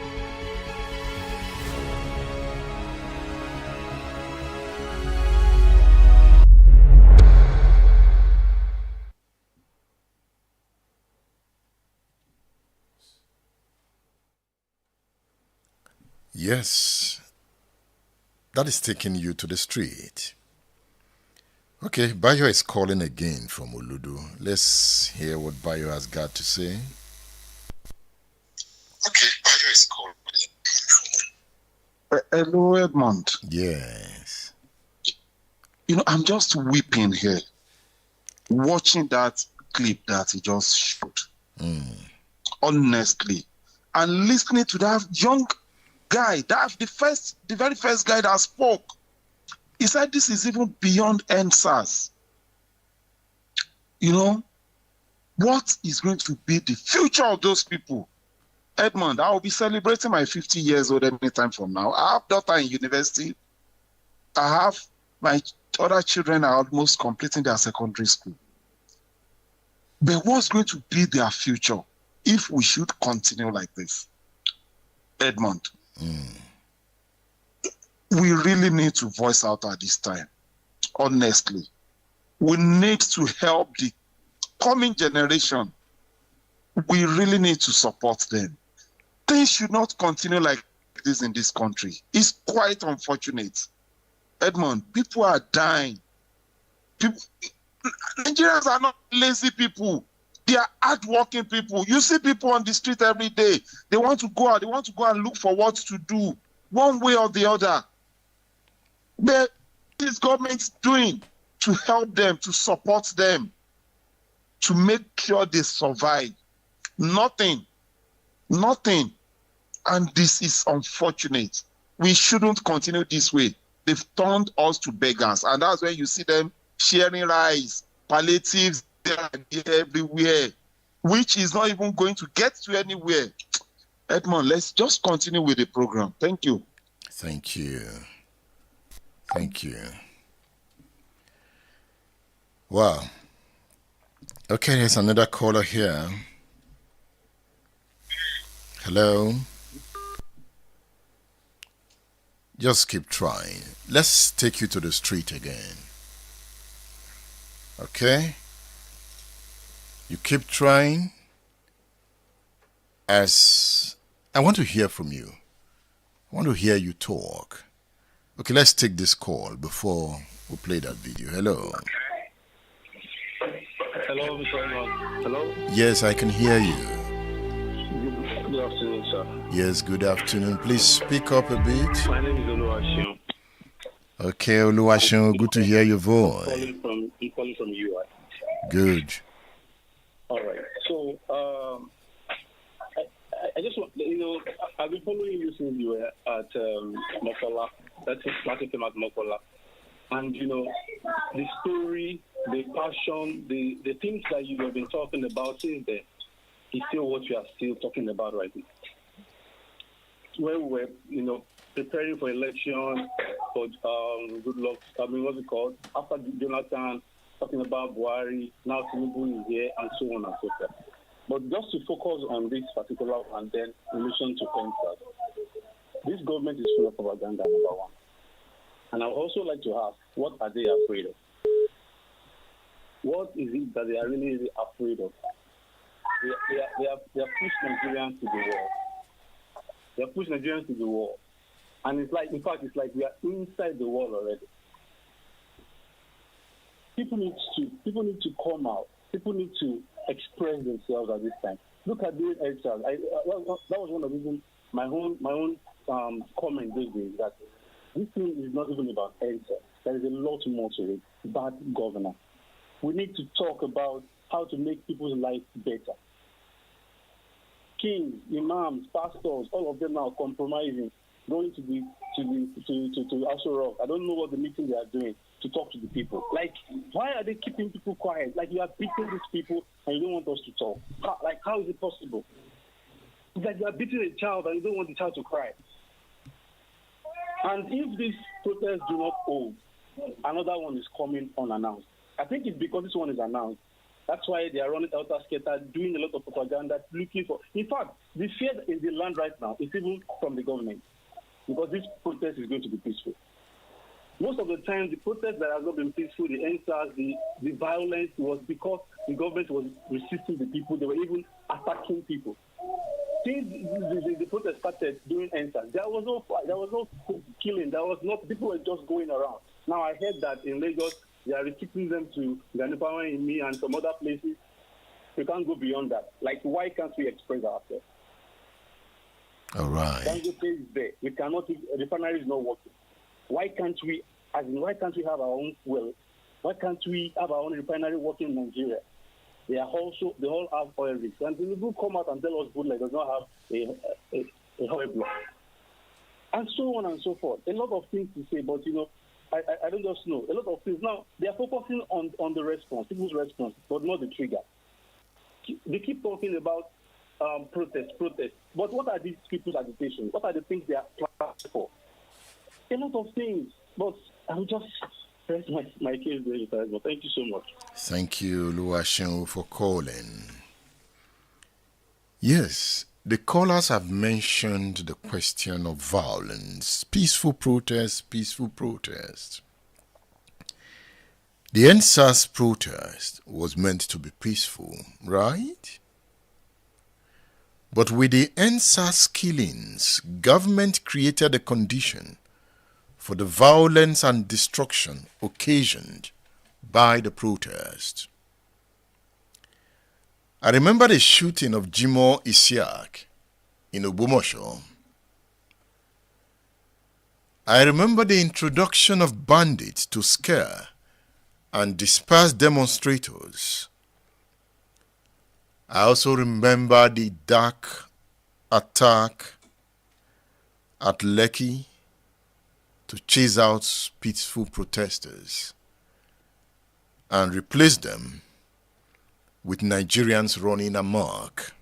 Yes, that is taking you to the street. Okay, Bayo is calling again from Uludu. Let's hear what Bayo has got to say. Okay, Bayo is calling. Hello, Edmund. Yes. You know, I'm just weeping here, watching that clip that he just showed. Honestly. And listening to that young guy, the very first guy that spoke. He said this is even beyond EndSARS. You know, what is going to be the future of those people? Edmund, I will be celebrating my 50 years old anytime from now. I have daughter in university. I have my other children are almost completing their secondary school. But what's going to be their future if we should continue like this? Edmund, we really need to voice out at this time. Honestly, we need to help the coming generation. We really need to support them. Things should not continue like this in this country. It's quite unfortunate. Edmund, people are dying. Nigerians are not lazy people. They are hardworking people. You see people on the street every day. They want to go out. They want to go and look for what to do, one way or the other. But this government's doing to help them, to support them, to make sure they survive. Nothing. And this is unfortunate. We shouldn't continue this way. They've turned us to beggars. And that's when you see them sharing rice, palliatives everywhere, which is not even going to get to anywhere. Edmund, let's just continue with the program. Thank you. Thank you. Wow. Okay, there's another caller here. Hello. Just keep trying. Let's take you to the street again. Okay? You keep trying. As I want to hear from you. I want to hear you talk. Okay, let's take this call before we play that video. Hello. Hello, Mr. Edmund. Hello? Yes, I can hear you. Good afternoon, sir. Yes, good afternoon. Please speak up a bit. My name is Oluwaseun. Okay, Oluwaseun, good to hear your voice. I'm calling from UI. Good. All right. So, I just want, I've been following you since you were at Mokola. That's starting from at Mokola. And, the story, the passion, the things that you have been talking about since then is still what you are still talking about right now. When we were, preparing for election, for good luck, what's it called? After Jonathan, talking about Buhari, now Tinubu is here, and so on and so forth. But just to focus on this particular one, then in relation to EndSARS, this government is full of propaganda, number one. And I would also like to ask, what are they afraid of? What is it that they are really afraid of? They have pushed Nigerians to the wall. They have pushed Nigerians to the wall. And it's like, in fact, it's like we are inside the wall already. People need to come out. People need to express themselves at this time. Look at the EndSARS. That was one of the reasons my own comment these days, that this thing is not even about EndSARS. There is a lot more to it. Bad governance. We need to talk about how to make people's lives better. Kings, imams, pastors, all of them are compromising, going to Aso Rock. I don't know what the meeting they are doing to talk to the people. Like, why are they keeping people quiet? Like, you are beating these people and you don't want us to talk. How is it possible? It's like you are beating a child and you don't want the child to cry. And if these protests do not hold, another one is coming unannounced. I think it's because this one is announced. That's why they are running out of skater, doing a lot of propaganda, looking for. In fact, the fear in the land right now is even from the government, because this protest is going to be peaceful. Most of the time, the protest that has not been peaceful, the EndSARS, the violence, was because the government was resisting the people. They were even attacking people. Since the protest started during EndSARS, there was no fight, there was no killing, people were just going around. Now I heard that in Lagos, They are restricting them to Ganipawa in me and some other places. We can't go beyond that. Like, why can't we express ourselves? All right. Dangote is there. We cannot. The refinery is not working. Why can't we? Why can't we have our own well? Why can't we have our own refinery working in Nigeria? They all have oil rigs. And people come out and tell us Goodluck does not have a oil block, and so on and so forth. A lot of things to say, but I don't just know. A lot of things. Now they are focusing on the response, people's response, but not the trigger. They keep talking about protest. But what are these people's agitations? What are the things they are planning for? A lot of things. But I'll just press my case there. But thank you so much. Thank you, Luashin, for calling. Yes, the callers have mentioned the question of violence. Peaceful protest. The EndSARS protest was meant to be peaceful, right? But with the EndSARS killings, government created a condition for the violence and destruction occasioned by the protest. I remember the shooting of Jimoh Isiaq in Ogbomoso. I remember the introduction of bandits to scare and disperse demonstrators. I also remember the dark attack at Lekki to chase out peaceful protesters and replace them with Nigerians running amok.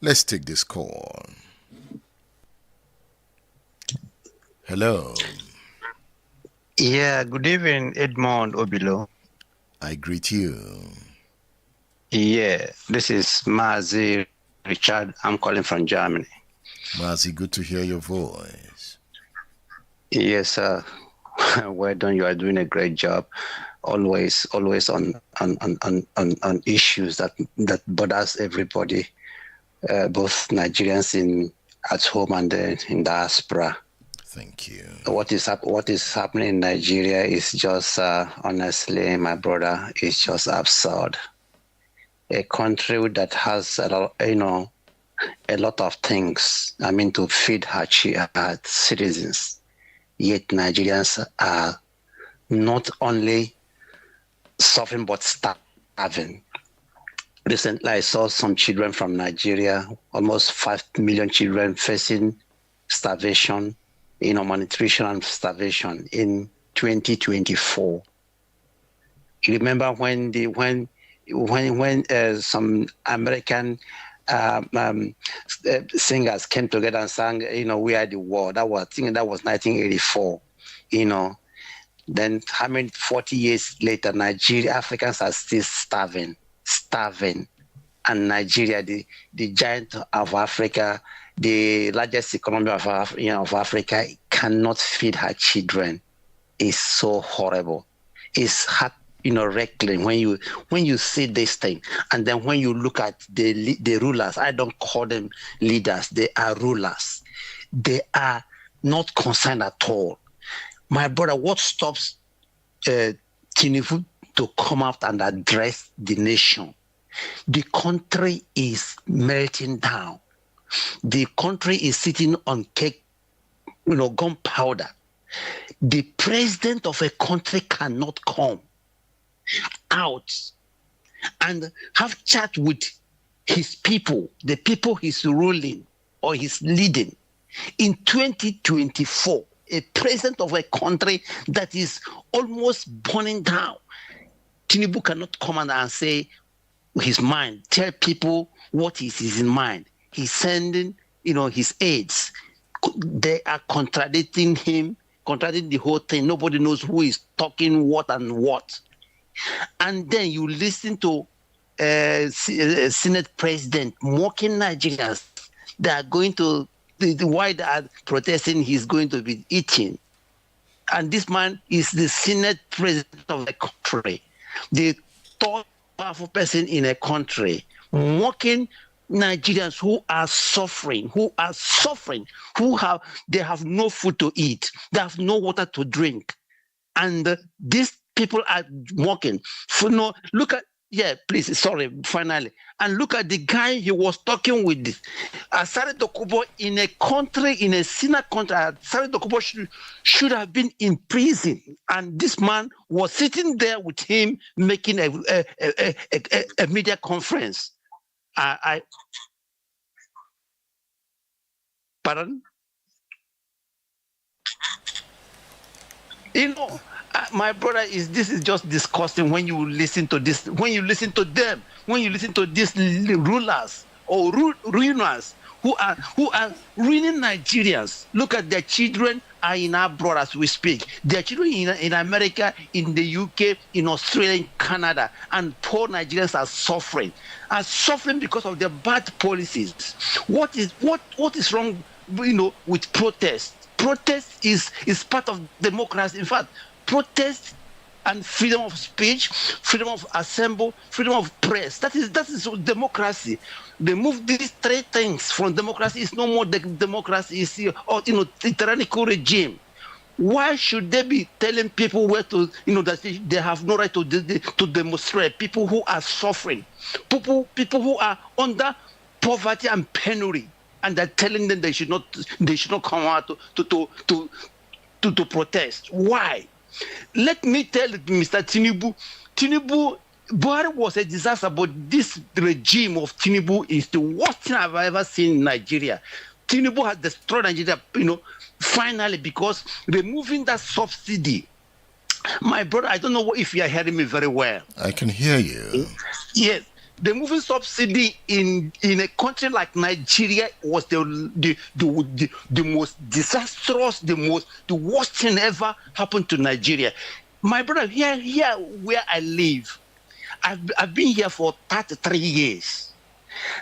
Let's take this call. Hello. Yeah, good evening, Edmond Obilo. I greet you. Yeah, this is Mazi Richard. I'm calling from Germany. Mazi, good to hear your voice. Yes, sir. Well done. You are doing a great job. Always on issues that bothers everybody, both Nigerians at home and in diaspora. Thank you. What is happening in Nigeria is just honestly, my brother, is just absurd. A country that has a lot of things. I mean, to feed her citizens. Yet Nigerians are not only suffering but starving. Recently, I saw some children from Nigeria, almost 5 million children facing starvation, malnutrition and starvation in 2024. You remember when some American singers came together and sang, We Are the World. That was 1984. Then 40 years later, Nigeria, Africans are still starving, and Nigeria, the giant of Africa, the largest economy of Africa, cannot feed her children. It's so horrible. It's hard, reckless when you see this thing, and then when you look at the rulers. I don't call them leaders; they are rulers. They are not concerned at all. My brother, what stops Tinubu to come out and address the nation? The country is melting down. The country is sitting on cake, gunpowder. The president of a country cannot come out and have chat with his people, the people he's ruling or he's leading. In 2024, a president of a country that is almost burning down, Tinubu cannot come and say his mind, tell people what is in mind. He's sending, his aides. They are contradicting him, contradicting the whole thing. Nobody knows who is talking what and what. And then you listen to Senate president mocking Nigerians. They are going to, why they are protesting, he's going to be eating. And this man is the Senate president of the country, the third powerful person in a country, mocking Nigerians who are suffering, they have no food to eat, they have no water to drink. And these people are mocking. Look at, please, sorry, finally. And look at the guy he was talking with. Asare Dokubo in a country, in a sinner country, Asare Dokubo should have been in prison. And this man was sitting there with him making a media conference. Pardon? My brother, this is just disgusting when you listen to this, when you listen to them, when you listen to these rulers or ruiners who are ruining Nigerians. Look at their children are in abroad as we speak. Their children in America, in the UK, in Australia, in Canada, and poor Nigerians are suffering because of their bad policies. What is wrong, with protest? Protest is part of democracy. In fact, protest and freedom of speech, freedom of assembly, freedom of press. That is democracy. They move these three things from democracy. It's no more democracy. It's tyrannical regime. Why should they be telling people where to, that they have no right to demonstrate? People who are suffering, people who are under poverty and penury, and they're telling them they should not come out to protest. Why? Let me tell Mr. Tinubu, Buhari was a disaster, but this regime of Tinubu is the worst thing I've ever seen in Nigeria. Tinubu has destroyed Nigeria, finally, because removing that subsidy. My brother, I don't know if you are hearing me very well. I can hear you. Yes. The moving subsidy in a country like Nigeria was the most disastrous, the worst thing ever happened to Nigeria. My brother, here where I live, I've been here for 33 years.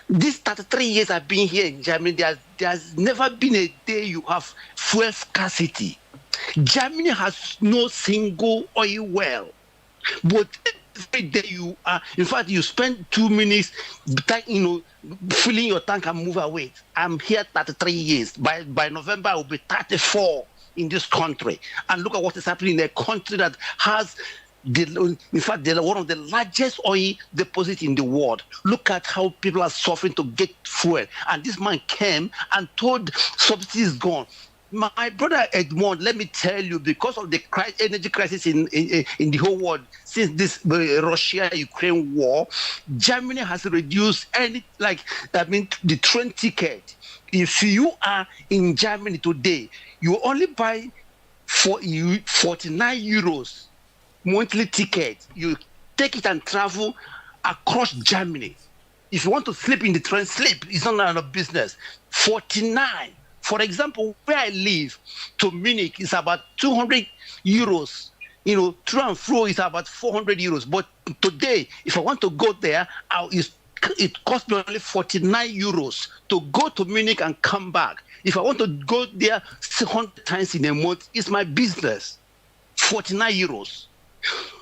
These 33 years I've been here in Germany, there's never been a day you have fuel scarcity. Germany has no single oil well, but every day you spend 2 minutes, filling your tank and move away. I'm here 33 years. By November, I will be 34 in this country. And look at what is happening in a country that has, one of the largest oil deposits in the world. Look at how people are suffering to get fuel. And this man came and told subsidy is gone. My brother Edmond, let me tell you, because of the energy crisis in the whole world since this Russia-Ukraine war, Germany has reduced the train ticket. If you are in Germany today, you only buy 49 euros monthly ticket. You take it and travel across Germany. If you want to sleep in the train, sleep. It's not none of business. 49. For example, where I live to Munich is about 200 euros. To and fro is about 400 euros. But today, if I want to go there, it costs me only 49 euros to go to Munich and come back. If I want to go there 100 times in a month, it's my business. 49 euros.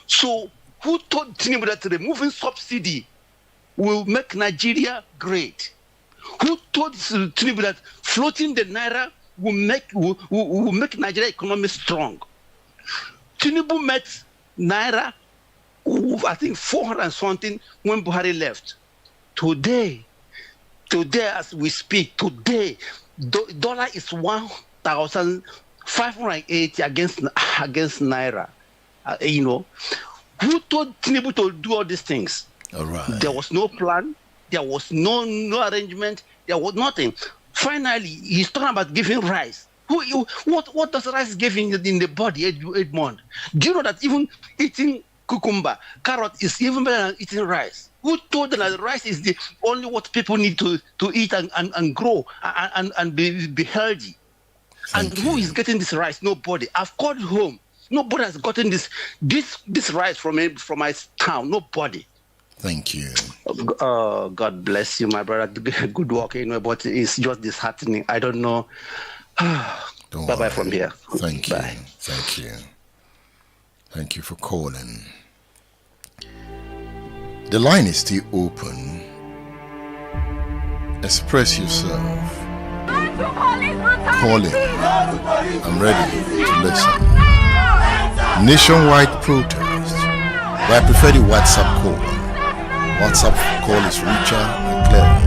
So who told Tinubu that removing subsidy will make Nigeria great? Who told Tinubu that floating the naira will make Nigeria economy strong? Tinubu met naira, I think 400 and something when Buhari left. Today as we speak, dollar is 1,580 against naira. Who told Tinubu to do all these things? All right. There was no plan. There was no arrangement. There was nothing. Finally, he's talking about giving rice. What does rice give in the body, Edmond? Do you know that even eating cucumber, carrot is even better than eating rice? Who told them that rice is the only what people need to eat and grow and be healthy? Who is getting this rice? Nobody. I've called home. Nobody has gotten this rice from my town. Nobody. Thank you. God bless you, my brother. Good work, but it's just disheartening. I don't know. Bye-bye from here. Thank you. Bye. Thank you. Thank you for calling. The line is still open. Express yourself. Call in. I'm ready to listen. nationwide protest, but I prefer the WhatsApp call. WhatsApp call is richer and clearer.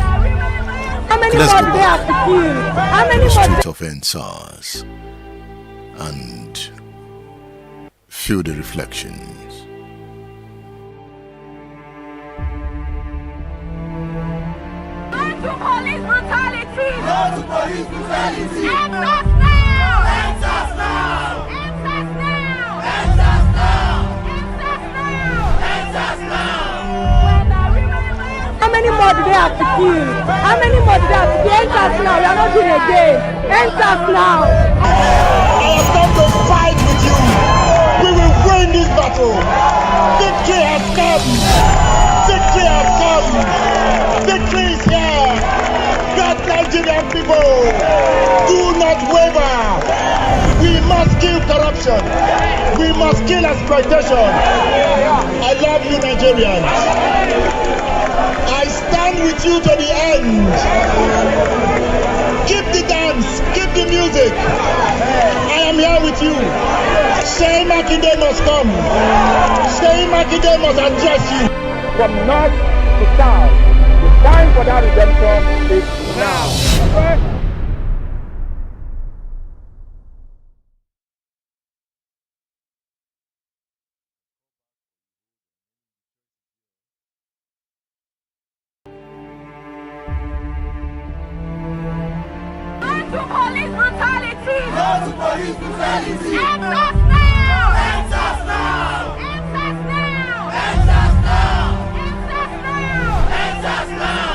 How many Let's more go do they have to kill? How many the more? street of EndSARS and feel the reflections. No to police brutality! No to police brutality! EndSARS now! EndSARS now! EndSARS now! EndSARS now! EndSARS now! How many more do they have to kill? How many more do they have to kill? EndSARS now. We are not doing again. EndSARS now. I have come to fight with you. We will win this battle. Victory has come. Victory has come. Victory is here. God, Nigerian people, do not waver. We must kill corruption. We must kill exploitation. I love you, Nigerians. I stand with you to the end. Keep the dance, keep the music. I am here with you. Say Makinde must come. Say Makinde must address you. From north to south, the time for that redemption is now. No to police brutality! No to police brutality! EndSARS now! EndSARS now! EndSARS now! EndSARS now! EndSARS now!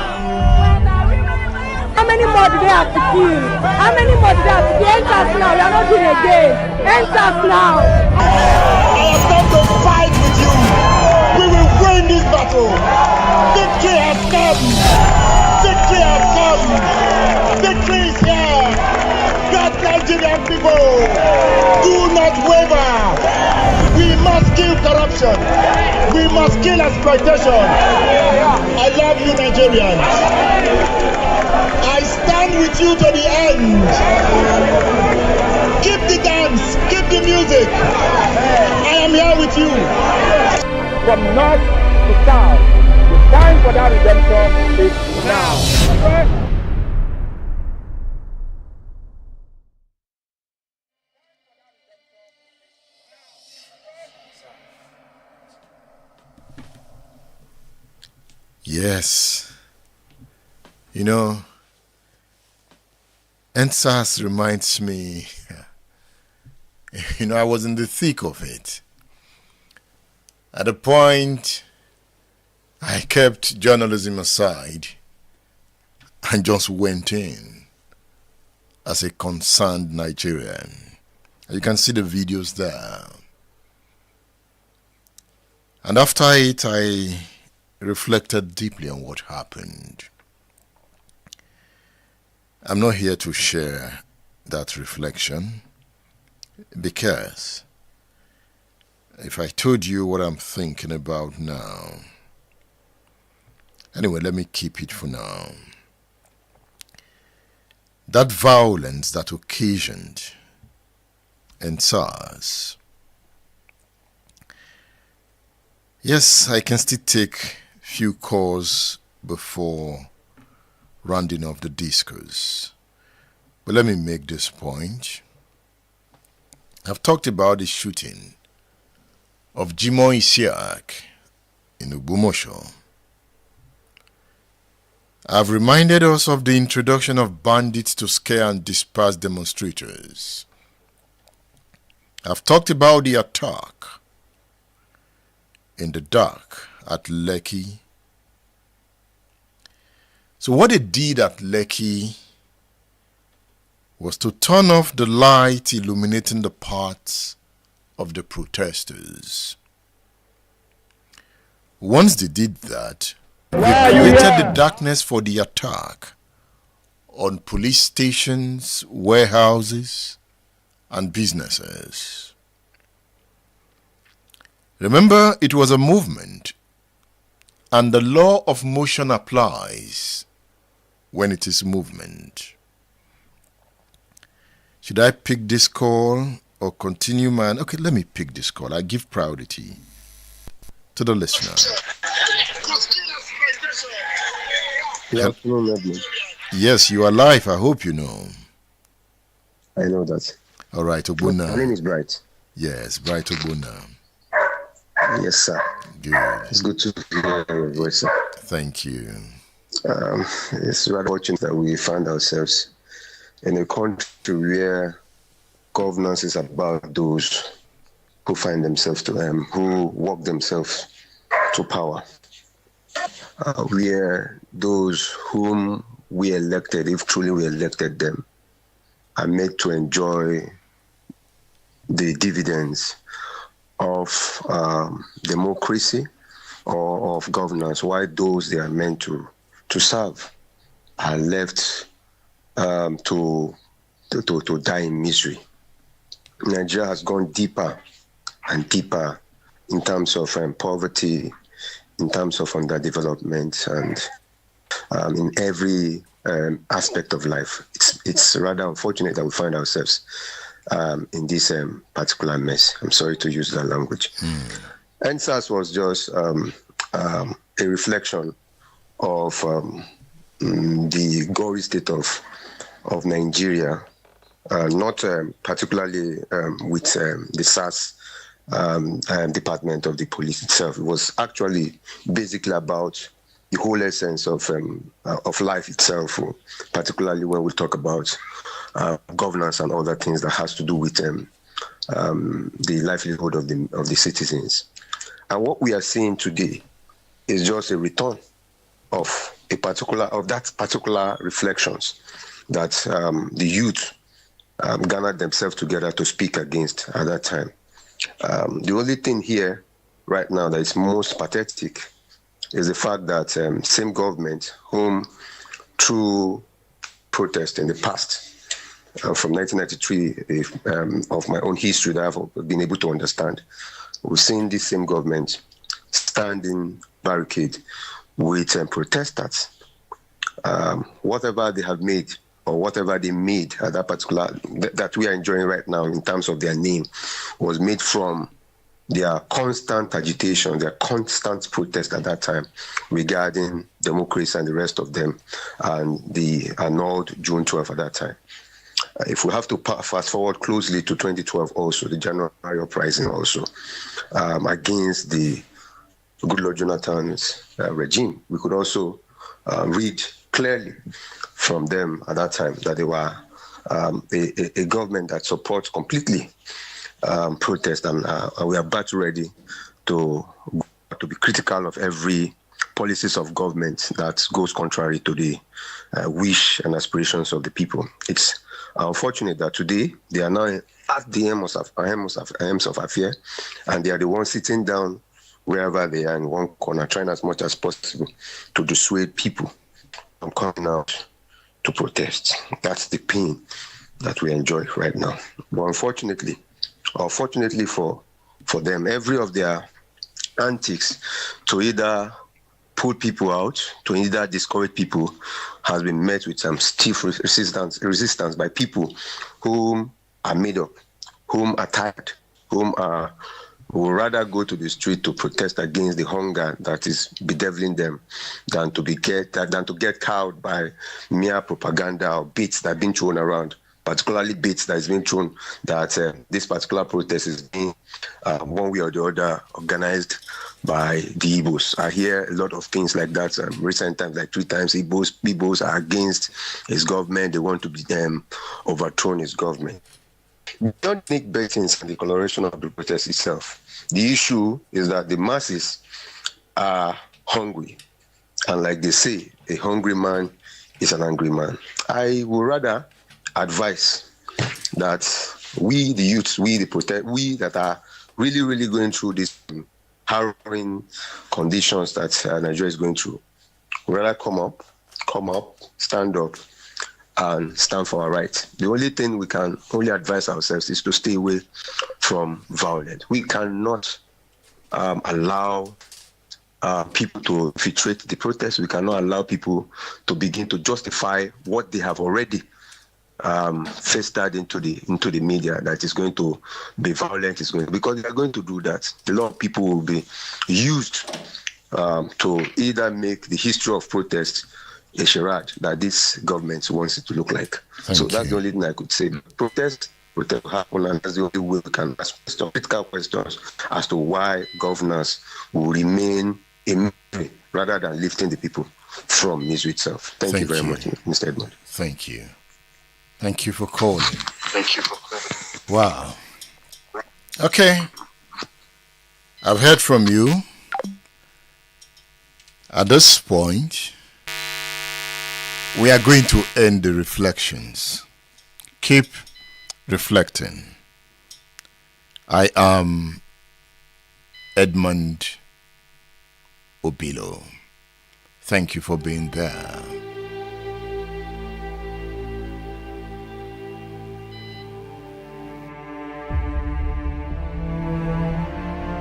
How many more do they have to kill? How many more do they have to kill? EndSARS now. We are not doing again. EndSARS now. I have come to fight with you. We will win this battle. Victory has come. Victory has come. Victory is here. God, Nigerian people, do not waver. We must kill corruption. We must kill exploitation. I love you, Nigerians. I stand with you to the end. Keep the dance, keep the music. I am here with you. From north to south, the time for that redemption is now. Yes. You know, EndSARS reminds me, I was in the thick of it. At a point, I kept journalism aside and just went in as a concerned Nigerian. You can see the videos there. And after it, I reflected deeply on what happened. I'm not here to share that reflection because if I told you what I'm thinking about now, anyway, let me keep it for now. That violence that occasioned EndSARS, yes, I can still take few calls before rounding off the discourse. But let me make this point. I've talked about the shooting of Jimoh Isiaq in Ubumosho. I've reminded us of the introduction of bandits to scare and disperse demonstrators. I've talked about the attack in the dark at Lekki. So what they did at Lekki was to turn off the light illuminating the paths of the protesters. Once they did that, they created the darkness for the attack on police stations, warehouses, and businesses. Remember, it was a movement, and the law of motion applies when it is movement. Should I pick this call or continue, man? Okay, let me pick this call. I give priority to the listener. Good afternoon, Edmund. Yes, you are live. I hope you know. I know that. All right, Ogbonna. My name is Bright. Yes, Bright Ogbonna. Yes, sir. Good. It's good to hear your voice, sir. Thank you. It's rather fortunate that we find ourselves in a country where governance is about those who find themselves who walk themselves to power. Where those whom we elected, if truly we elected them, are made to enjoy the dividends of democracy or of governance, while those they are meant to serve are left to die in misery. Nigeria has gone deeper and deeper in terms of poverty, in terms of underdevelopment, and in every aspect of life. It's rather unfortunate that we find ourselves in this particular mess. I'm sorry to use that language. EndSARS was just a reflection of the gory state of Nigeria, not particularly with the SARS department of the police itself. It was actually basically about the whole essence of life itself, particularly when we talk about governance and other things that has to do with the livelihood of the citizens. And what we are seeing today is just a return of that particular reflections that the youth gathered themselves together to speak against at that time. The only thing here right now that is most pathetic is the fact that same government whom through protest in the past, from 1993, of my own history that I've been able to understand, we've seen this same government standing barricade with protesters. Whatever they have made or whatever they made at that particular, that we are enjoying right now in terms of their name, was made from their constant agitation, their constant protest at that time regarding democracy and the rest of them, and the annulled June 12 at that time. If we have to fast forward closely to 2012 also, the January uprising also, against the Goodluck Jonathan's regime, we could also read clearly from them at that time that they were a government that supports completely protest, and we are battle ready to be critical of every policies of government that goes contrary to the wish and aspirations of the people. It's unfortunate that today they are now at the aims of affair, and they are the ones sitting down wherever they are in one corner, trying as much as possible to dissuade people from coming out to protest. That's the pain that we enjoy right now. But unfortunately, or fortunately for them, every of their antics to either pull people out, to either discourage people, has been met with some stiff resistance by people whom are made up, whom are tired, whom would rather go to the street to protest against the hunger that is bedeviling them than to get cowed by mere propaganda or bits that have been thrown around, particularly bits that has been thrown that this particular protest is being one way or the other organized by the Igbos. I hear a lot of things like that. Recent times, like 3 times, Igbos are against his government. They want to be overthrown his government. Don't make bettings on the coloration of the protest itself. The issue is that the masses are hungry. And like they say, a hungry man is an angry man. I would rather advise that we, the youths, we that are really, really going through these harrowing conditions that Nigeria is going through, we rather come up, stand up, and stand for our rights. The only thing we can only advise ourselves is to stay away from violence. We cannot allow people to infiltrate the protest. We cannot allow people to begin to justify what they have already festered into the media that is going to be violent, because they are going to do that. A lot of people will be used to either make the history of protest a charade that this government wants it to look like. That's the only thing I could say. Protest will happen, and that's the only way we can ask critical questions as to why governors will remain in misery rather than lifting the people from misery itself. Thank you very much, Mr. Edmund. Thank you. Thank you for calling. Wow. Okay. I've heard from you. At this point, we are going to end the reflections. Keep reflecting. I am Edmund Obilo. Thank you for being there.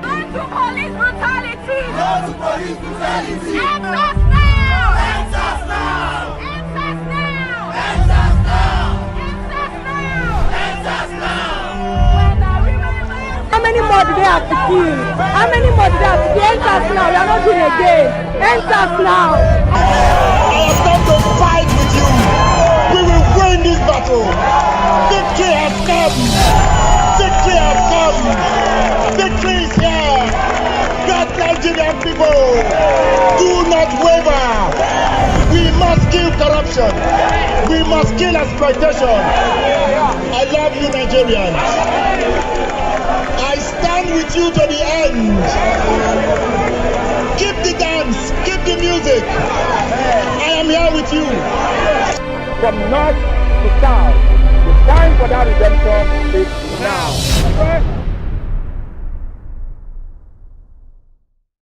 No to police brutality! No to police brutality! EndSARS now! EndSARS now! EndSARS now! EndSARS now! EndSARS now! How many more do they have to kill? How many more do they have to kill? EndSARS now, we are not doing again. EndSARS now. I have come to fight with you. We will win this battle. Victory has come. Victory has come. Victory is here. God, Nigerian people, do not waver. We must kill corruption. We must kill exploitation. I love you, Nigerians. I stand with you to the end. Keep the dance, keep the music. I am here with you. From north to south, the time for that redemption is now.